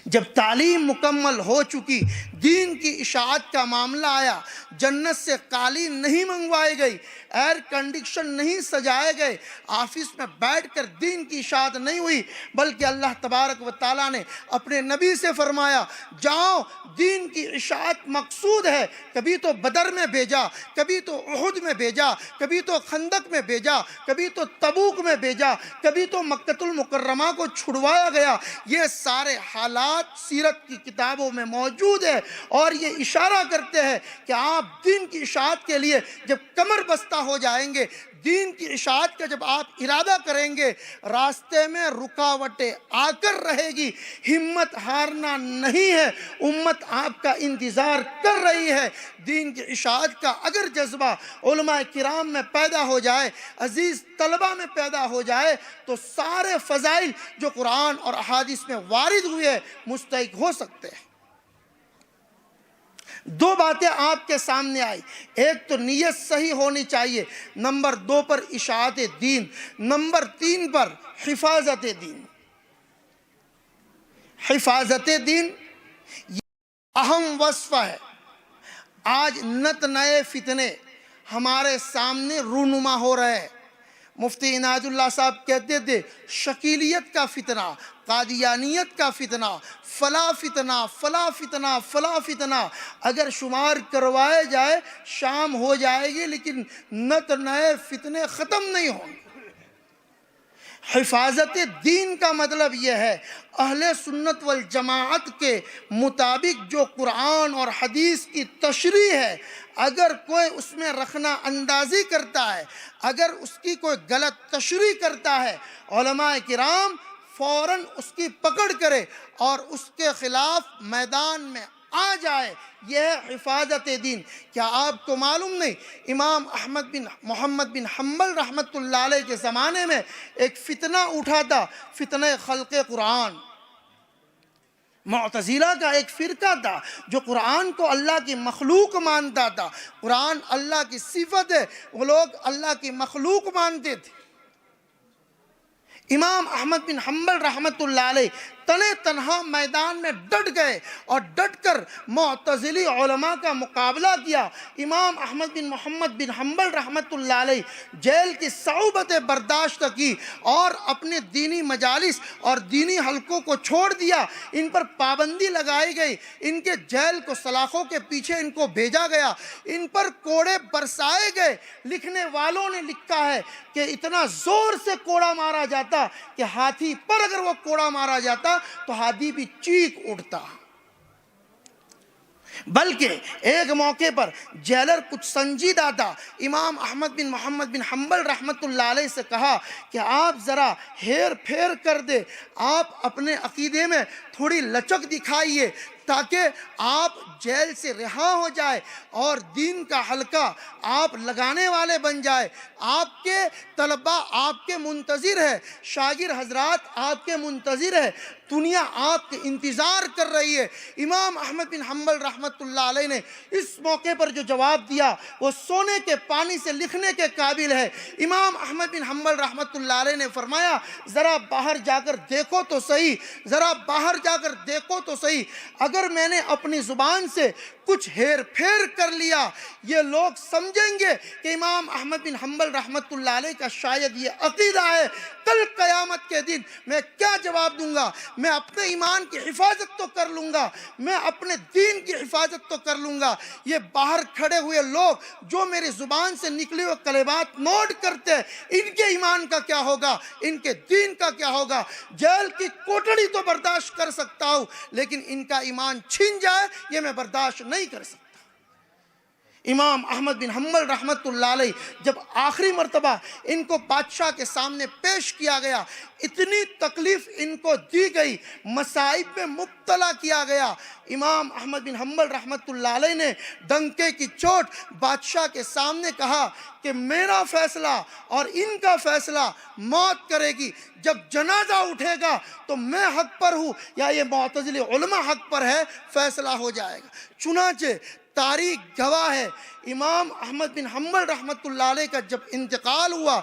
جب تعلیم مکمل ہو چکی، دین کی اشاعت کا معاملہ آیا، جنت سے قالین نہیں منگوائے گئی، ایئر کنڈیشن نہیں سجائے گئے، آفس میں بیٹھ کر دین کی اشاعت نہیں ہوئی، بلکہ اللہ تبارک و تعالیٰ نے اپنے نبی سے فرمایا جاؤ دین کی اشاعت مقصود ہے، کبھی تو بدر میں بھیجا، کبھی تو احد میں بھیجا، کبھی تو خندق میں بھیجا، کبھی تو تبوک میں بھیجا، کبھی تو مکۃ المکرمہ کو چھڑوایا گیا۔ یہ سارے حالات سیرت کی کتابوں میں موجود ہے اور یہ اشارہ کرتے ہیں کہ آپ دین کی اشاعت کے لیے جب کمر بستہ ہو جائیں گے، دین کی اشاعت کا جب آپ ارادہ کریں گے، راستے میں رکاوٹیں آ کر رہے گی، ہمت ہارنا نہیں ہے، امت آپ کا انتظار کر رہی ہے۔ دین کی اشاعت کا اگر جذبہ علماء کرام میں پیدا ہو جائے، عزیز طلبہ میں پیدا ہو جائے، تو سارے فضائل جو قرآن اور احادیث میں وارد ہوئے مستحق ہو سکتے ہیں۔ دو باتیں آپ کے سامنے آئی، ایک تو نیت صحیح ہونی چاہیے، نمبر 2 پر اشاعت دین، نمبر 3 پر حفاظت دین۔ حفاظت دین یہ اہم وصفہ ہے۔ آج نت نئے فتنے ہمارے سامنے رونما ہو رہے ہیں۔ مفتی عنایت اللہ صاحب کہتے تھے شکیلیت کا فتنہ، قادیانیت کا فتنہ، فلا فتنہ، فلا فتنہ، فلا فتنہ، اگر شمار کروائے جائے شام ہو جائے گی لیکن نت نئے فتنے ختم نہیں ہوں گے۔ حفاظت دین کا مطلب یہ ہے اہل سنت والجماعت کے مطابق جو قرآن اور حدیث کی تشریح ہے، اگر کوئی اس میں رخنہ اندازی کرتا ہے، اگر اس کی کوئی غلط تشریح کرتا ہے، علماء کرام فوراً اس کی پکڑ کرے اور اس کے خلاف میدان میں آ جائے۔ یہ ہے حفاظت دین۔ کیا آپ کو معلوم نہیں امام احمد بن محمد بن حنبل رحمۃ اللہ علیہ کے زمانے میں ایک فتنہ اٹھا تھا، فتنہ خلق قرآن۔ معتزلہ کا ایک فرقہ تھا جو قرآن کو اللہ کی مخلوق مانتا تھا۔ قرآن اللہ کی صفت ہے، وہ لوگ اللہ کی مخلوق مانتے تھے۔ امام احمد بن حنبل رحمۃ اللہ علیہ تنے تنہا میدان میں ڈٹ گئے اور ڈٹ کر معتزلی علماء کا مقابلہ کیا۔ امام احمد بن محمد بن حنبل رحمۃ اللہ علیہ جیل کی صعوبتیں برداشت کی اور اپنے دینی مجالس اور دینی حلقوں کو چھوڑ دیا، ان پر پابندی لگائی گئی، ان کے جیل کو سلاخوں کے پیچھے ان کو بھیجا گیا، ان پر کوڑے برسائے گئے۔ لکھنے والوں نے لکھا ہے کہ اتنا زور سے کوڑا مارا جاتا کہ ہاتھی پر اگر وہ کوڑا مارا جاتا تو ہاتھی بھی چیخ اٹھتا۔ بلکہ ایک موقع پر جیلر کچھ سنجیدہ تھا، امام احمد بن محمد بن حنبل رحمۃ اللہ علیہ سے کہا کہ آپ ذرا ہیر پھیر کر دے، آپ اپنے عقیدے میں تھوڑی لچک دکھائیے تاکہ آپ جیل سے رہا ہو جائے اور دین کا حلقہ آپ لگانے والے بن جائے۔ آپ کے طلبہ آپ کے منتظر ہے، شاگرد حضرات آپ کے منتظر ہے، دنیا آپ کے انتظار کر رہی ہے۔ امام احمد بن حنبل رحمۃ اللہ علیہ نے اس موقع پر جو جواب دیا وہ سونے کے پانی سے لکھنے کے قابل ہے۔ امام احمد بن حنبل رحمۃ اللہ علیہ نے فرمایا ذرا باہر جا کر دیکھو تو صحیح، ذرا باہر جا کر دیکھو تو صحیح، اگر میں نے اپنی زبان سے کچھ ہیر پھیر کر لیا یہ لوگ سمجھیں گے کہ امام احمد بن حنبل رحمۃ اللہ علیہ کا شاید یہ عقیدہ ہے۔ کل قیامت کے دن میں کیا جواب دوں گا؟ میں اپنے ایمان کی حفاظت تو کر لوں گا، میں اپنے دین کی حفاظت تو کر لوں گا، یہ باہر کھڑے ہوئے لوگ جو میری زبان سے نکلی ہوئے کلمات نوٹ کرتے ہیں ان کے ایمان کا کیا ہوگا، ان کے دین کا کیا ہوگا؟ جیل کی کوٹڑی تو برداشت کر سکتا ہوں لیکن ان کا ایمان چھن جائے یہ میں برداشت نہیں کر سکتا۔ امام احمد بن حنبل رحمۃ اللہ علیہ جب آخری مرتبہ ان کو بادشاہ کے سامنے پیش کیا گیا، اتنی تکلیف ان کو دی گئی، مصائب میں مبتلا کیا گیا، امام احمد بن حنبل رحمۃ اللہ علیہ نے ڈنکے کی چوٹ بادشاہ کے سامنے کہا کہ میرا فیصلہ اور ان کا فیصلہ موت کرے گی، جب جنازہ اٹھے گا تو میں حق پر ہوں یا یہ معتزلی علماء حق پر ہے، فیصلہ ہو جائے گا۔ چنانچہ تاریخ گواہ ہے امام احمد بن حنبل رحمۃ اللہ علیہ کا جب انتقال ہوا،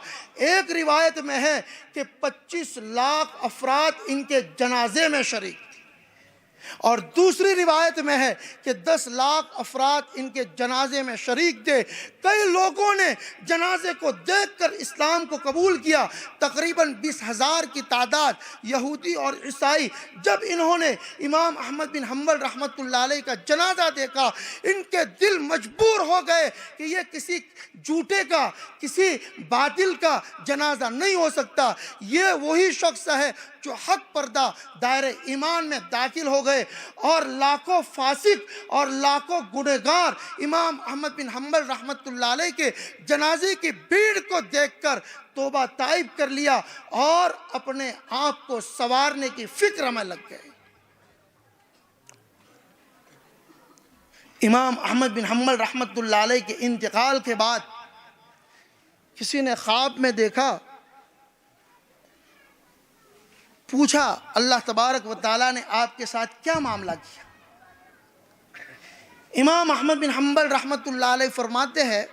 ایک روایت میں ہے کہ 25 لاکھ افراد ان کے جنازے میں شریک تھے۔ اور دوسری روایت میں ہے کہ 10 لاکھ افراد ان کے جنازے میں شریک تھے. کئی لوگوں نے جنازے کو دیکھ کر اسلام کو قبول کیا. تقریباً 20,000 کی تعداد یہودی اور عیسائی. جب انہوں نے امام احمد بن حنبل رحمۃ اللہ علیہ کا جنازہ دیکھا، ان کے دل مجبور ہو گئے کہ یہ کسی جھوٹے کا، کسی باطل کا جنازہ نہیں ہو سکتا. یہ وہی شخص ہے جو حق پردہ دائرہ ایمان میں داخل ہو گئے، اور لاکھوں فاسق اور لاکھوں گنہگار امام احمد بن حنبل رحمۃ اللہ علیہ کے جنازے کی بھیڑ کو دیکھ کر توبہ طائب کر لیا اور اپنے آپ کو سنوارنے کی فکر میں لگ گئے. امام احمد بن حنبل رحمۃ اللہ علیہ کے انتقال کے بعد کسی نے خواب میں دیکھا، پوچھا اللہ تبارک و تعالیٰ نے آپ کے ساتھ کیا معاملہ کیا؟ امام احمد بن حنبل رحمۃ اللہ علیہ فرماتے ہیں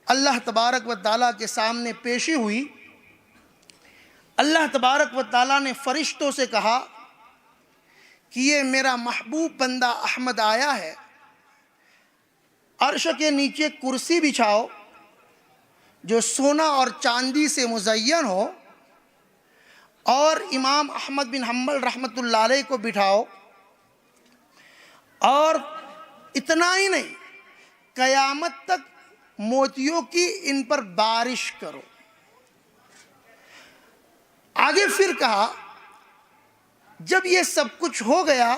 اللہ تبارک و تعالیٰ کے سامنے پیشی ہوئی. اللہ تبارک و تعالیٰ نے فرشتوں سے کہا کہ یہ میرا محبوب بندہ احمد آیا ہے، عرش کے نیچے کرسی بچھاؤ جو سونا اور چاندی سے مزین ہو، اور امام احمد بن حنبل رحمۃ اللہ علیہ کو بٹھاؤ، اور اتنا ہی نہیں قیامت تک موتیوں کی ان پر بارش کرو. آگے پھر کہا جب یہ سب کچھ ہو گیا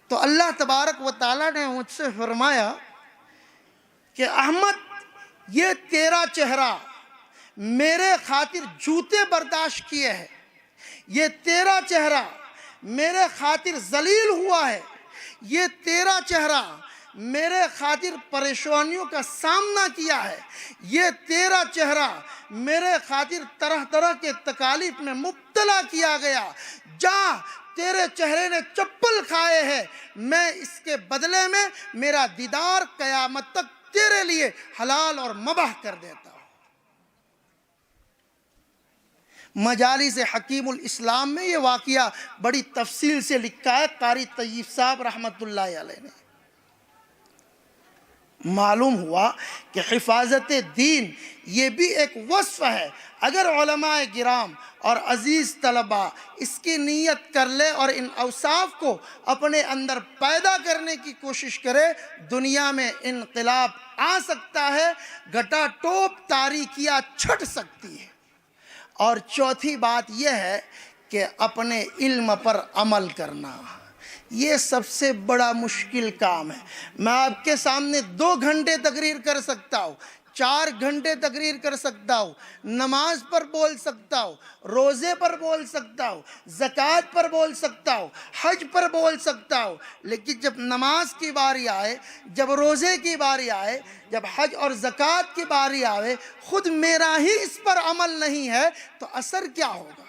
تو اللہ تبارک و تعالیٰ نے مجھ سے فرمایا کہ احمد یہ تیرا چہرہ میرے خاطر جوتے برداشت کیے ہے، یہ تیرا چہرہ میرے خاطر ذلیل ہوا ہے، یہ تیرا چہرہ میرے خاطر پریشانیوں کا سامنا کیا ہے، یہ تیرا چہرہ میرے خاطر طرح طرح کے تکالیف میں مبتلا کیا گیا. جہاں تیرے چہرے نے چپل کھائے ہیں، میں اس کے بدلے میں میرا دیدار قیامت تک تیرے لیے حلال اور مباح کر دیتا ہوں. مجالس حکیم الاسلام میں یہ واقعہ بڑی تفصیل سے لکھا ہے قاری طیب صاحب رحمۃ اللہ علیہ نے. معلوم ہوا کہ حفاظت دین یہ بھی ایک وصف ہے. اگر علماء کرام اور عزیز طلباء اس کی نیت کر لے اور ان اوصاف کو اپنے اندر پیدا کرنے کی کوشش کرے، دنیا میں انقلاب آ سکتا ہے، گھٹا ٹوپ تاریکیاں چھٹ سکتی ہے. اور چوتھی بات یہ ہے کہ اپنے علم پر عمل کرنا، یہ سب سے بڑا مشکل کام ہے. میں آپ کے سامنے 2 گھنٹے تقریر کر سکتا ہوں، 4 گھنٹے تقریر کر سکتا ہوں، نماز پر بول سکتا ہوں، روزے پر بول سکتا ہوں، زکوٰۃ پر بول سکتا ہوں، حج پر بول سکتا ہوں، لیکن جب نماز کی باری آئے، جب روزے کی باری آئے، جب حج اور زکوٰۃ کی باری آئے، خود میرا ہی اس پر عمل نہیں ہے تو اثر کیا ہوگا؟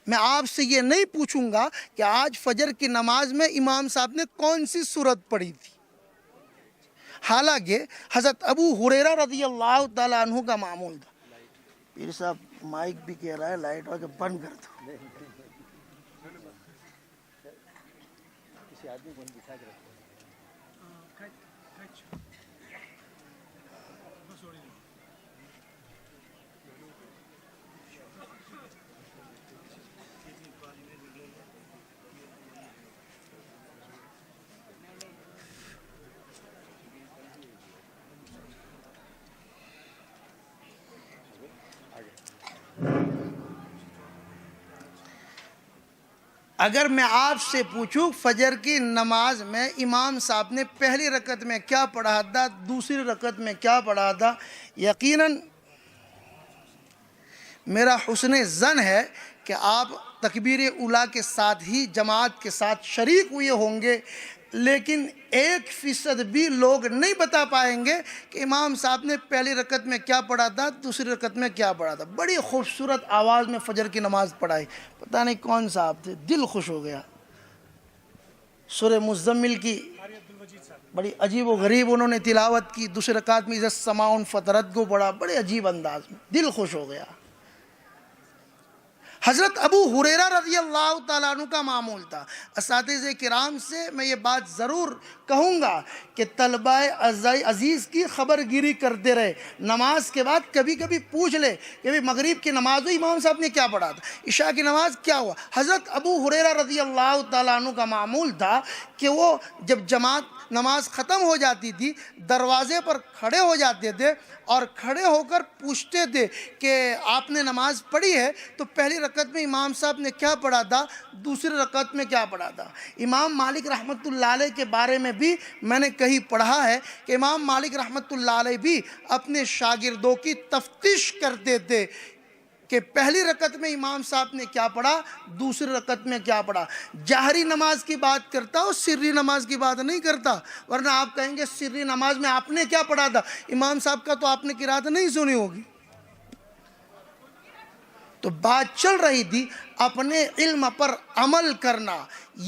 میں آپ سے یہ نہیں پوچھوں گا کہ آج فجر کی نماز میں امام صاحب نے کون سی سورت پڑھی تھی، حالانکہ حضرت ابو ہریرہ رضی اللہ تعالیٰ عنہ کا معمول تھا. پیر صاحب مائک بھی کہہ رہا ہے لائٹ آ کے بند کر دو. اگر میں آپ سے پوچھوں فجر کی نماز میں امام صاحب نے پہلی رکعت میں کیا پڑھا تھا، دوسری رکعت میں کیا پڑھا تھا، یقیناً میرا حسن ظن ہے کہ آپ تکبیر اولیٰ کے ساتھ ہی جماعت کے ساتھ شریک ہوئے ہوں گے، لیکن 1% بھی لوگ نہیں بتا پائیں گے کہ امام صاحب نے پہلی رکعت میں کیا پڑھا تھا، دوسری رکعت میں کیا پڑھا تھا. بڑی خوبصورت آواز میں فجر کی نماز پڑھائی، پتہ نہیں کون صاحب تھے، دل خوش ہو گیا. سورہ مزمل کی بڑی عجیب و غریب انہوں نے تلاوت کی، دوسری رکعت میں اذا السماء انفطرت کو پڑھا، بڑے عجیب انداز میں، دل خوش ہو گیا. حضرت ابو ہریرہ رضی اللہ تعالیٰ عنہ کا معمول تھا. اساتذہ کرام سے میں یہ بات ضرور کہوں گا کہ طلبہ عزیز کی خبر گیری کرتے رہے. نماز کے بعد کبھی کبھی پوچھ لے کہ بھئی مغرب کی نماز ہوئی، امام صاحب نے کیا پڑھا تھا، عشاء کی نماز کیا ہوا. حضرت ابو ہریرہ رضی اللہ تعالیٰ عنہ کا معمول تھا کہ وہ جب جماعت نماز ختم ہو جاتی تھی دروازے پر کھڑے ہو جاتے تھے اور کھڑے ہو کر پوچھتے تھے کہ آپ نے نماز پڑھی ہے تو پہلی رکعت میں امام صاحب نے کیا پڑھا تھا، دوسری رکعت میں کیا پڑھا تھا. امام مالک رحمۃ اللہ علیہ کے بارے میں بھی میں نے کہیں پڑھا ہے کہ امام مالک رحمۃ اللہ علیہ بھی اپنے شاگردوں کی تفتیش کرتے تھے کہ پہلی رکعت میں امام صاحب نے کیا پڑھا، دوسری رکعت میں کیا پڑھا. جہری نماز کی بات کرتا ہوں، سری نماز کی بات نہیں کرتا، ورنہ آپ کہیں گے سری نماز میں آپ نے کیا پڑھا تھا، امام صاحب کا تو آپ نے قرات نہیں سنی ہوگی. تو بات چل رہی تھی اپنے علم پر عمل کرنا،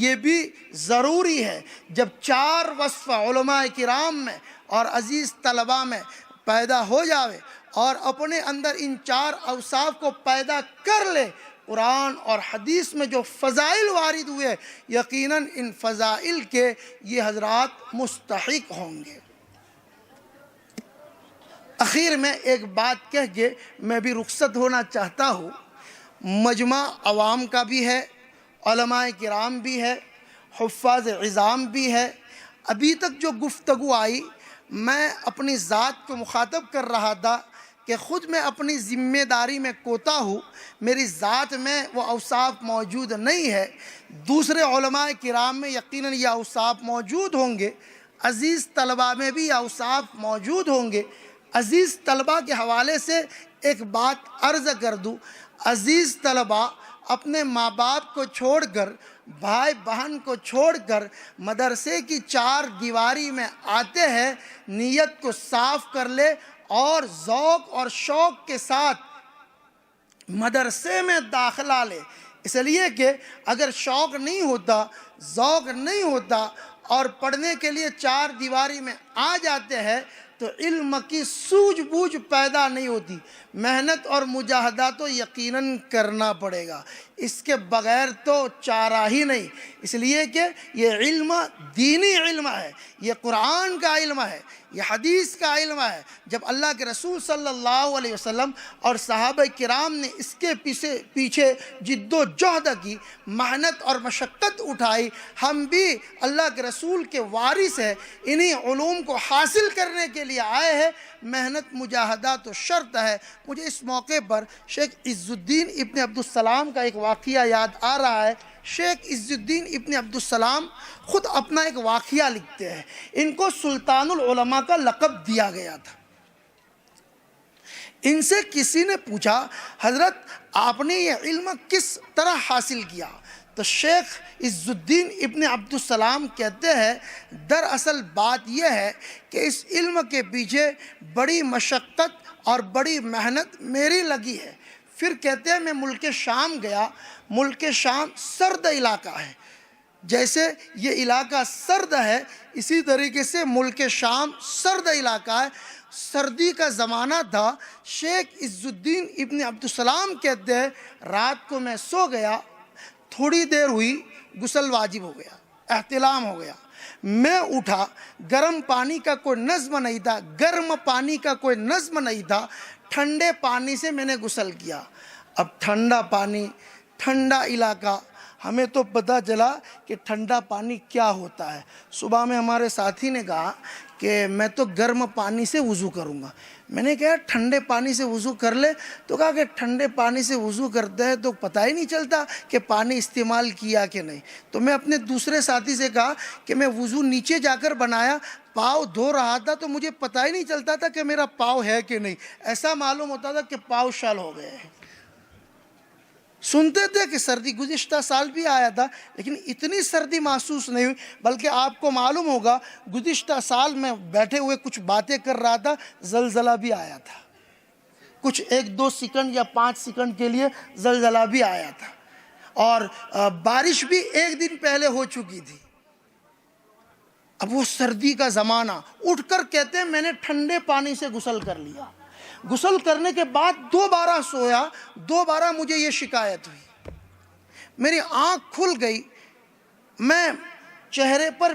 یہ بھی ضروری ہے. جب 4 وصف علماء کرام میں اور عزیز طلباء میں پیدا ہو جاوے اور اپنے اندر ان 4 اوصاف کو پیدا کر لے، قرآن اور حدیث میں جو فضائل وارد ہوئے یقیناً ان فضائل کے یہ حضرات مستحق ہوں گے. اخیر میں ایک بات کہہ کے میں بھی رخصت ہونا چاہتا ہوں. مجمع عوام کا بھی ہے، علماء کرام بھی ہے، حفاظ عظام بھی ہے. ابھی تک جو گفتگو آئی میں اپنی ذات کو مخاطب کر رہا تھا کہ خود میں اپنی ذمہ داری میں کوتا ہوں، میری ذات میں وہ اوصاف موجود نہیں ہے. دوسرے علماء کرام میں یقیناً یہ اوصاف موجود ہوں گے، عزیز طلباء میں بھی یہ اوصاف موجود ہوں گے. عزیز طلباء کے حوالے سے ایک بات عرض کر دوں. عزیز طلباء اپنے ماں باپ کو چھوڑ کر، بھائی بہن کو چھوڑ کر مدرسے کی 4 دیواری میں آتے ہیں، نیت کو صاف کر لے اور ذوق اور شوق کے ساتھ مدرسے میں داخلہ لے. اس لیے کہ اگر شوق نہیں ہوتا، ذوق نہیں ہوتا اور پڑھنے کے لیے 4 دیواری میں آ جاتے ہیں تو علم کی سوجھ بوجھ پیدا نہیں ہوتی. محنت اور مجاہدہ تو یقیناً کرنا پڑے گا، اس کے بغیر تو چارہ ہی نہیں. اس لیے کہ یہ علم دینی علم ہے، یہ قرآن کا علم ہے، یہ حدیث کا علم ہے. جب اللہ کے رسول صلی اللہ علیہ وسلم اور صحابہ کرام نے اس کے پیچھے جد و جہد کی، محنت اور مشقت اٹھائی، ہم بھی اللہ کے رسول کے وارث ہیں، انہی علوم کو حاصل کرنے کے لیے آئے ہیں. محنت مجاہدہ تو شرط ہے. مجھے اس موقع پر شیخ عز الدین ابن عبدالسلام کا ایک واقعہ یاد آ رہا ہے. شیخ عز الدین ابن عبدالسلام خود اپنا ایک واقعہ لکھتے ہیں. ان کو سلطان العلماء کا لقب دیا گیا تھا. ان سے کسی نے پوچھا حضرت آپ نے یہ علم کس طرح حاصل کیا؟ تو شیخ عز الدین ابن عبدالسلام کہتے ہیں دراصل بات یہ ہے کہ اس علم کے پیچھے بڑی مشقت اور بڑی محنت میری لگی ہے. پھر کہتے ہیں میں ملک شام گیا. ملک شام سرد علاقہ ہے، جیسے یہ علاقہ سرد ہے اسی طریقے سے ملک شام سرد علاقہ ہے. سردی کا زمانہ تھا. شیخ عز الدین ابن عبدالسلام کہتے ہیں رات کو میں سو گیا، تھوڑی دیر ہوئی غسل واجب ہو گیا، احتلام ہو گیا. میں اٹھا، گرم پانی کا کوئی نظم نہیں تھا، گرم پانی کا کوئی نظم نہیں تھا، ٹھنڈے پانی سے میں نے غسل کیا. اب ٹھنڈا پانی، ٹھنڈا علاقہ، ہمیں تو پتہ چلا کہ ٹھنڈا پانی کیا ہوتا ہے. صبح میں ہمارے ساتھی نے کہا کہ میں تو گرم پانی سے وضو کروں گا. میں نے کہا ٹھنڈے پانی سے وضو کر لے. تو کہا کہ ٹھنڈے پانی سے وضو کرتے ہیں تو پتہ ہی نہیں چلتا کہ پانی استعمال کیا کہ نہیں. تو میں اپنے دوسرے ساتھی سے کہا کہ میں وضو نیچے جا کر بنایا، پاؤں دھو رہا تھا تو مجھے پتہ ہی نہیں چلتا تھا کہ میرا پاؤں ہے کہ نہیں. ایسا معلوم ہوتا تھا کہ پاؤں شل ہو گئے ہیں. سنتے تھے کہ سردی گزشتہ سال بھی آیا تھا لیکن اتنی سردی محسوس نہیں ہوئی. بلکہ آپ کو معلوم ہوگا گزشتہ سال میں بیٹھے ہوئے کچھ باتیں کر رہا تھا، زلزلہ بھی آیا تھا. کچھ 1-2 سیکنڈ یا 5 سیکنڈ کے لیے زلزلہ بھی آیا تھا اور بارش بھی 1 دن پہلے ہو چکی تھی. اب وہ سردی کا زمانہ، اٹھ کر کہتے ہیں میں نے ٹھنڈے پانی سے غسل کر لیا. غسل کرنے کے بعد دوبارہ سویا، دوبارہ مجھے یہ شکایت ہوئی، میری آنکھ کھل گئی، میں چہرے پر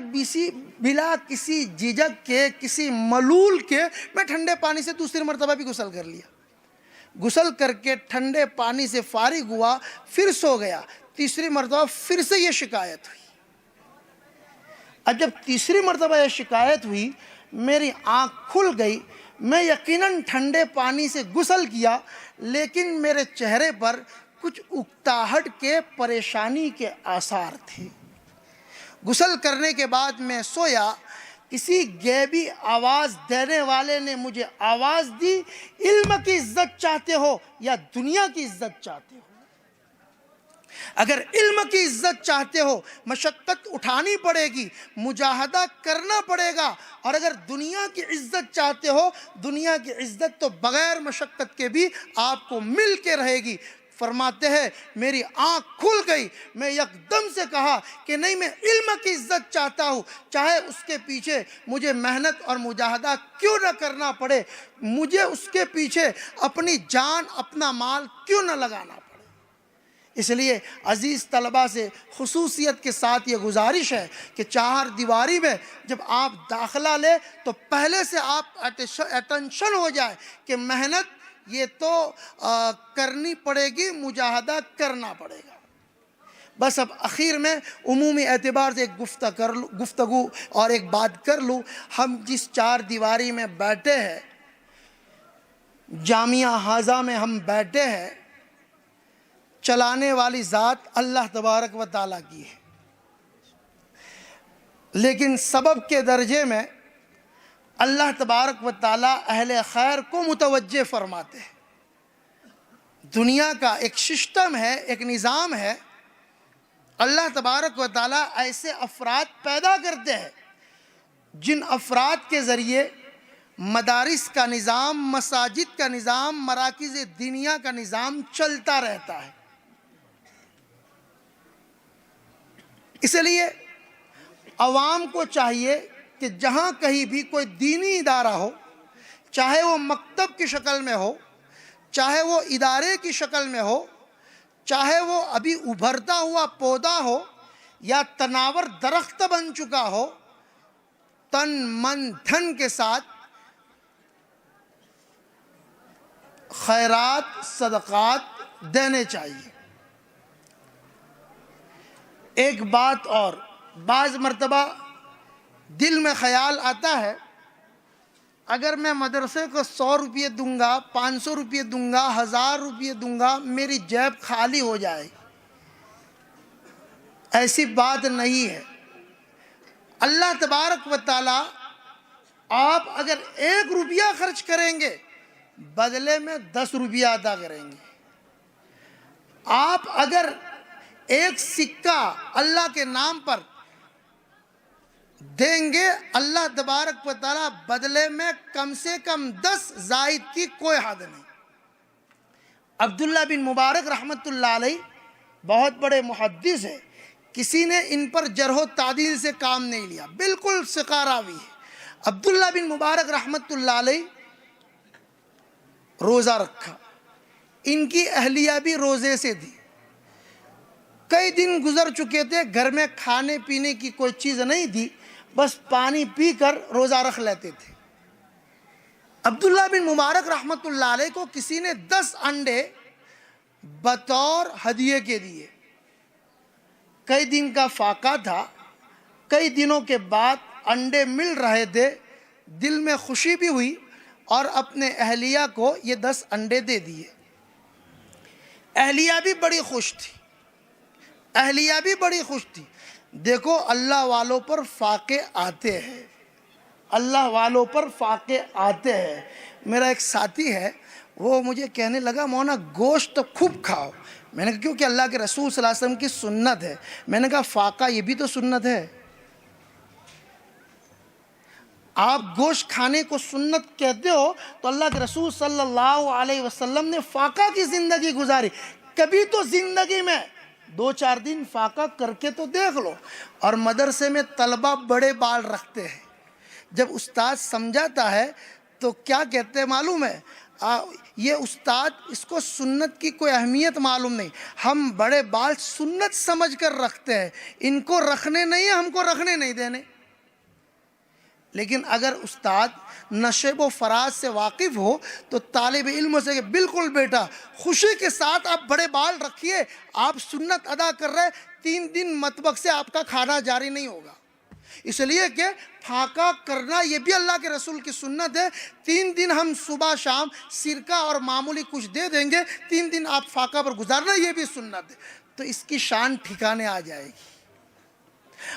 بلا کسی جھجک کے، کسی ملول کے، میں ٹھنڈے پانی سے دوسری مرتبہ بھی غسل کر لیا۔ غسل کر کے ٹھنڈے پانی سے فارغ ہوا، پھر سو گیا، تیسری مرتبہ پھر سے یہ شکایت ہوئی۔ اب جب تیسری مرتبہ یہ شکایت ہوئی، میری آنکھ کھل گئی، میں یقیناً ٹھنڈے پانی سے غسل کیا، لیکن میرے چہرے پر کچھ اکتاہٹ کے، پریشانی کے آثار تھے۔ غسل کرنے کے بعد میں سویا، کسی غیبی آواز دینے والے نے مجھے آواز دی، علم کی عزت چاہتے ہو یا دنیا کی عزت چاہتے ہو؟ اگر علم کی عزت چاہتے ہو مشقت اٹھانی پڑے گی، مجاہدہ کرنا پڑے گا، اور اگر دنیا کی عزت چاہتے ہو، دنیا کی عزت تو بغیر مشقت کے بھی آپ کو مل کے رہے گی۔ فرماتے ہیں میری آنکھ کھل گئی، میں یکدم سے کہا کہ نہیں، میں علم کی عزت چاہتا ہوں، چاہے اس کے پیچھے مجھے محنت اور مجاہدہ کیوں نہ کرنا پڑے، مجھے اس کے پیچھے اپنی جان، اپنا مال کیوں نہ لگانا پڑے۔ اس لیے عزیز طلبہ سے خصوصیت کے ساتھ یہ گزارش ہے کہ چہار دیواری میں جب آپ داخلہ لیں تو پہلے سے آپ اٹینشن ہو جائے کہ محنت یہ تو کرنی پڑے گی، مجاہدہ کرنا پڑے گا۔ بس اب اخیر میں عمومی اعتبار سے ایک گفتگو اور ایک بات کر لوں۔ ہم جس چار دیواری میں بیٹھے ہیں، جامعہ ہاضہ میں ہم بیٹھے ہیں، چلانے والی ذات اللہ تبارک و تعالیٰ کی ہے، لیکن سبب کے درجے میں اللہ تبارک و تعالیٰ اہل خیر کو متوجہ فرماتے ہیں۔ دنیا کا ایک سسٹم ہے، ایک نظام ہے، اللہ تبارک و تعالیٰ ایسے افراد پیدا کرتے ہیں جن افراد کے ذریعے مدارس کا نظام، مساجد کا نظام، مراکز دینیا کا نظام چلتا رہتا ہے۔ اس لیے عوام کو چاہیے کہ جہاں کہیں بھی کوئی دینی ادارہ ہو، چاہے وہ مکتب کی شکل میں ہو، چاہے وہ ادارے کی شکل میں ہو، چاہے وہ ابھی ابھرتا ہوا پودا ہو یا تناور درخت بن چکا ہو، تن من دھن کے ساتھ خیرات، صدقات دینے چاہیے۔ ایک بات اور، بعض مرتبہ دل میں خیال آتا ہے اگر میں مدرسے کو 100 روپے دوں گا، 500 روپے دوں گا، 1000 روپے دوں گا، میری جیب خالی ہو جائے۔ ایسی بات نہیں ہے۔ اللہ تبارک و تعالی آپ اگر 1 روپیہ خرچ کریں گے، بدلے میں 10 روپیہ عطا کریں گے۔ آپ اگر 1 سکہ اللہ کے نام پر دیں گے، اللہ تبارک و تعالیٰ بدلے میں کم سے کم 10 زائد کی کوئی حد نہیں۔ عبداللہ بن مبارک رحمت اللہ علیہ بہت بڑے محدث ہے، کسی نے ان پر جرح و تعدیل سے کام نہیں لیا، بالکل ثقہ راوی ہے۔ عبداللہ بن مبارک رحمت اللہ علیہ روزہ رکھا، ان کی اہلیہ بھی روزے سے تھی، کئی دن گزر چکے تھے، گھر میں کھانے پینے کی کوئی چیز نہیں تھی، بس پانی پی کر روزہ رکھ لیتے تھے۔ عبداللہ بن مبارک رحمت اللہ علیہ کو کسی نے 10 انڈے بطور ہدیے کے دیے۔ کئی دن کا فاقہ تھا، کئی دنوں کے بعد انڈے مل رہے تھے، دل میں خوشی بھی ہوئی اور اپنے اہلیہ کو یہ 10 انڈے دے دیے۔ اہلیہ بھی بڑی خوش تھی، اہلیہ بھی بڑی خوش تھی۔ دیکھو اللہ والوں پر فاقے آتے ہیں، اللہ والوں پر فاقے آتے ہیں۔ میرا ایک ساتھی ہے، وہ مجھے کہنے لگا مولانا گوشت تو خوب کھاؤ۔ میں نے کہا کیونکہ اللہ کے رسول صلی اللہ علیہ وسلم کی سنت ہے۔ میں نے کہا فاقہ یہ بھی تو سنت ہے، آپ گوشت کھانے کو سنت کہتے ہو تو اللہ کے رسول صلی اللہ علیہ وسلم نے فاقہ کی زندگی گزاری، کبھی تو زندگی میں 2-4 دن فاقہ کر کے تو دیکھ لو۔ اور مدرسے میں طلبہ بڑے بال رکھتے ہیں، جب استاد سمجھاتا ہے تو کیا کہتے ہیں معلوم ہے؟ یہ استاد اس کو سنت کی کوئی اہمیت معلوم نہیں. ہم بڑے بال سنت سمجھ کر رکھتے ہیں, ان کو رکھنے نہیں ہیں, ہم کو رکھنے نہیں دینے. لیکن اگر استاد نشیب و فراز سے واقف ہو تو طالب علم سے کہ بالکل بیٹا خوشی کے ساتھ آپ بڑے بال رکھیے, آپ سنت ادا کر رہے, 3 دن مطبخ سے آپ کا کھانا جاری نہیں ہوگا. اس لیے کہ پھاکا کرنا یہ بھی اللہ کے رسول کی سنت ہے. 3 دن ہم صبح شام سرکہ اور معمولی کچھ دے دیں گے, 3 دن آپ فاقہ پر گزارنا, یہ بھی سنت ہے. تو اس کی شان ٹھکانے آ جائے گی.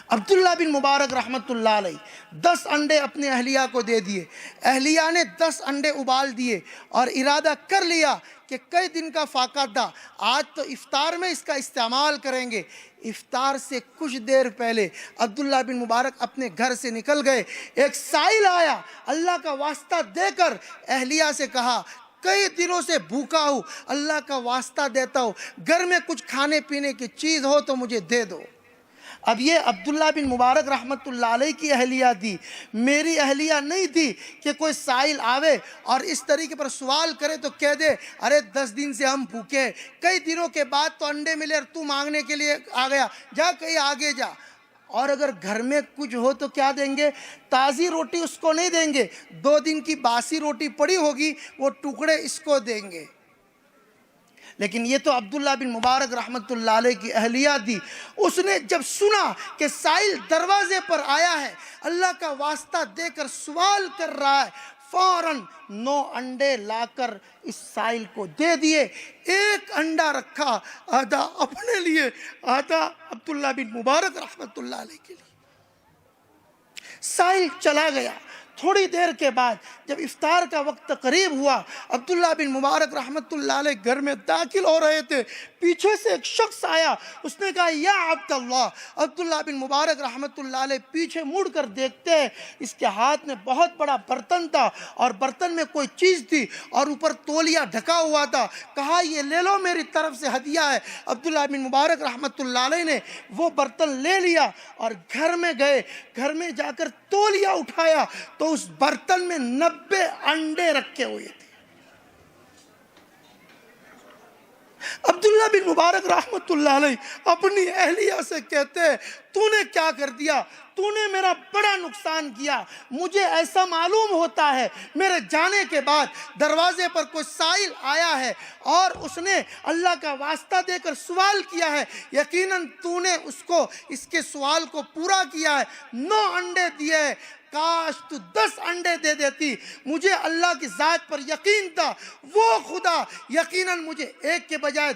عبداللہ بن مبارک رحمت اللہ علیہ 10 انڈے اپنے اہلیہ کو دے دیے. اہلیہ نے 10 انڈے ابال دیے اور ارادہ کر لیا کہ کئی دن کا فاقہ تھا, آج تو افطار میں اس کا استعمال کریں گے. افطار سے کچھ دیر پہلے عبداللہ بن مبارک اپنے گھر سے نکل گئے. ایک سائل آیا, اللہ کا واسطہ دے کر اہلیہ سے کہا کئی دنوں سے بھوکا ہوں, اللہ کا واسطہ دیتا ہوں, گھر میں کچھ کھانے پینے کی چیز ہو تو مجھے دے دو. اب یہ عبداللہ بن مبارک رحمت اللہ علیہ کی اہلیہ تھی, میری اہلیہ نہیں تھی کہ کوئی سائل آوے اور اس طریقے پر سوال کرے تو کہہ دے ارے 10 دن سے ہم بھوکے, کئی دنوں کے بعد تو انڈے ملے اور تو مانگنے کے لیے آ گیا, جا کہیں آگے جا. اور اگر گھر میں کچھ ہو تو کیا دیں گے, تازی روٹی اس کو نہیں دیں گے, 2 دن کی باسی روٹی پڑی ہوگی وہ ٹکڑے اس کو دیں گے. لیکن یہ تو عبداللہ بن مبارک رحمت اللہ علیہ کی اہلیہ تھی. اس نے جب سنا کہ سائل دروازے پر آیا ہے, اللہ کا واسطہ دے کر سوال کر رہا ہے, فوراً 9 انڈے لا کر اس سائل کو دے دیے. 1 انڈا رکھا, آدھا اپنے لیے, آدھا عبداللہ بن مبارک رحمت اللہ علیہ کے لیے. سائل چلا گیا. تھوڑی دیر کے بعد جب افطار کا وقت قریب ہوا, عبداللہ بن مبارک رحمت اللہ علیہ گھر میں داخل ہو رہے تھے. پیچھے سے ایک شخص آیا, اس نے کہا یا عبداللہ. عبداللہ بن مبارک رحمت اللہ علیہ پیچھے مڑ کر دیکھتے ہیں, اس کے ہاتھ میں بہت بڑا برتن تھا اور برتن میں کوئی چیز تھی اور اوپر تولیہ ڈھکا ہوا تھا. کہا یہ لے لو, میری طرف سے ہدیہ ہے. عبداللہ بن مبارک رحمت اللہ علیہ نے وہ برتن لے لیا اور گھر میں گئے. گھر میں جا کر تولیہ اٹھایا تو اس برتن میں 90 انڈے رکھے ہوئے تھے. عبداللہ بن مبارک رحمت اللہ علیہ اپنی اہلیہ سے کہتے ہیں تو نے کیا کر دیا, تو نے میرا بڑا نقصان کیا. مجھے ایسا معلوم ہوتا ہے میرے جانے کے بعد دروازے پر کوئی سائل آیا ہے اور اس نے اللہ کا واسطہ دے کر سوال کیا ہے, یقیناً تو نے اس کے سوال کو پورا کیا ہے. 9 انڈے دیے, کاش تو 10 انڈے دے دیتی. مجھے اللہ کی ذات پر یقین تھا, وہ خدا یقیناً مجھے 1 کے بجائے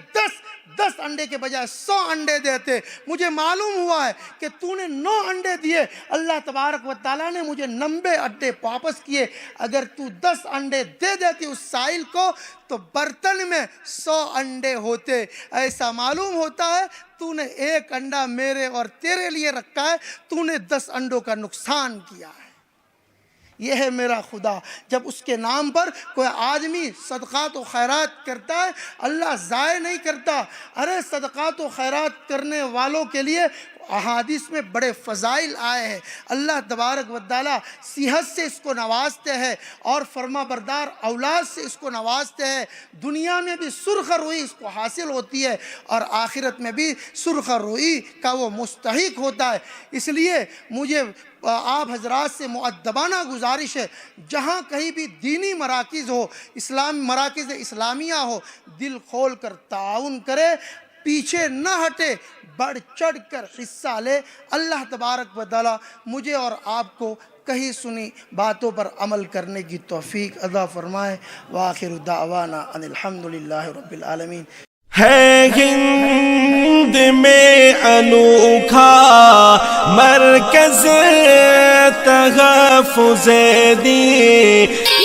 10 انڈے کے بجائے 100 انڈے دیتے. مجھے معلوم ہوا ہے کہ تو نے 9 انڈے دیے, اللہ تبارک و تعالیٰ نے مجھے 90 انڈے واپس کیے. اگر تو 10 انڈے دے دیتی اس سائل کو تو برتن میں 100 انڈے ہوتے. ایسا معلوم ہوتا ہے تو نے 1 انڈا میرے اور تیرے لیے رکھا ہے, تو نے 10 انڈوں کا نقصان کیا ہے. یہ ہے میرا خدا. جب اس کے نام پر کوئی آدمی صدقات و خیرات کرتا ہے, اللہ ضائع نہیں کرتا. ارے صدقات و خیرات کرنے والوں کے لیے احادیث میں بڑے فضائل آئے ہیں. اللہ تبارک و تعالیٰ صحت سے اس کو نوازتے ہیں اور فرما بردار اولاد سے اس کو نوازتے ہیں. دنیا میں بھی سرخ روئی اس کو حاصل ہوتی ہے اور آخرت میں بھی سرخ روئی کا وہ مستحق ہوتا ہے. اس لیے مجھے آپ حضرات سے مؤدبانہ گزارش ہے, جہاں کہیں بھی دینی مراکز ہو, مراکز اسلامیہ ہو, دل کھول کر تعاون کرے, پیچھے نہ ہٹے, بڑھ چڑھ کر حصہ لے. اللہ تبارک و تعالی مجھے اور آپ کو کہیں سنی باتوں پر عمل کرنے کی توفیق عطا فرمائے. وآخر دعوانا ان الحمدللہ رب العالمین. ہے ہند میں انوکھا مرکز تحفظ دین.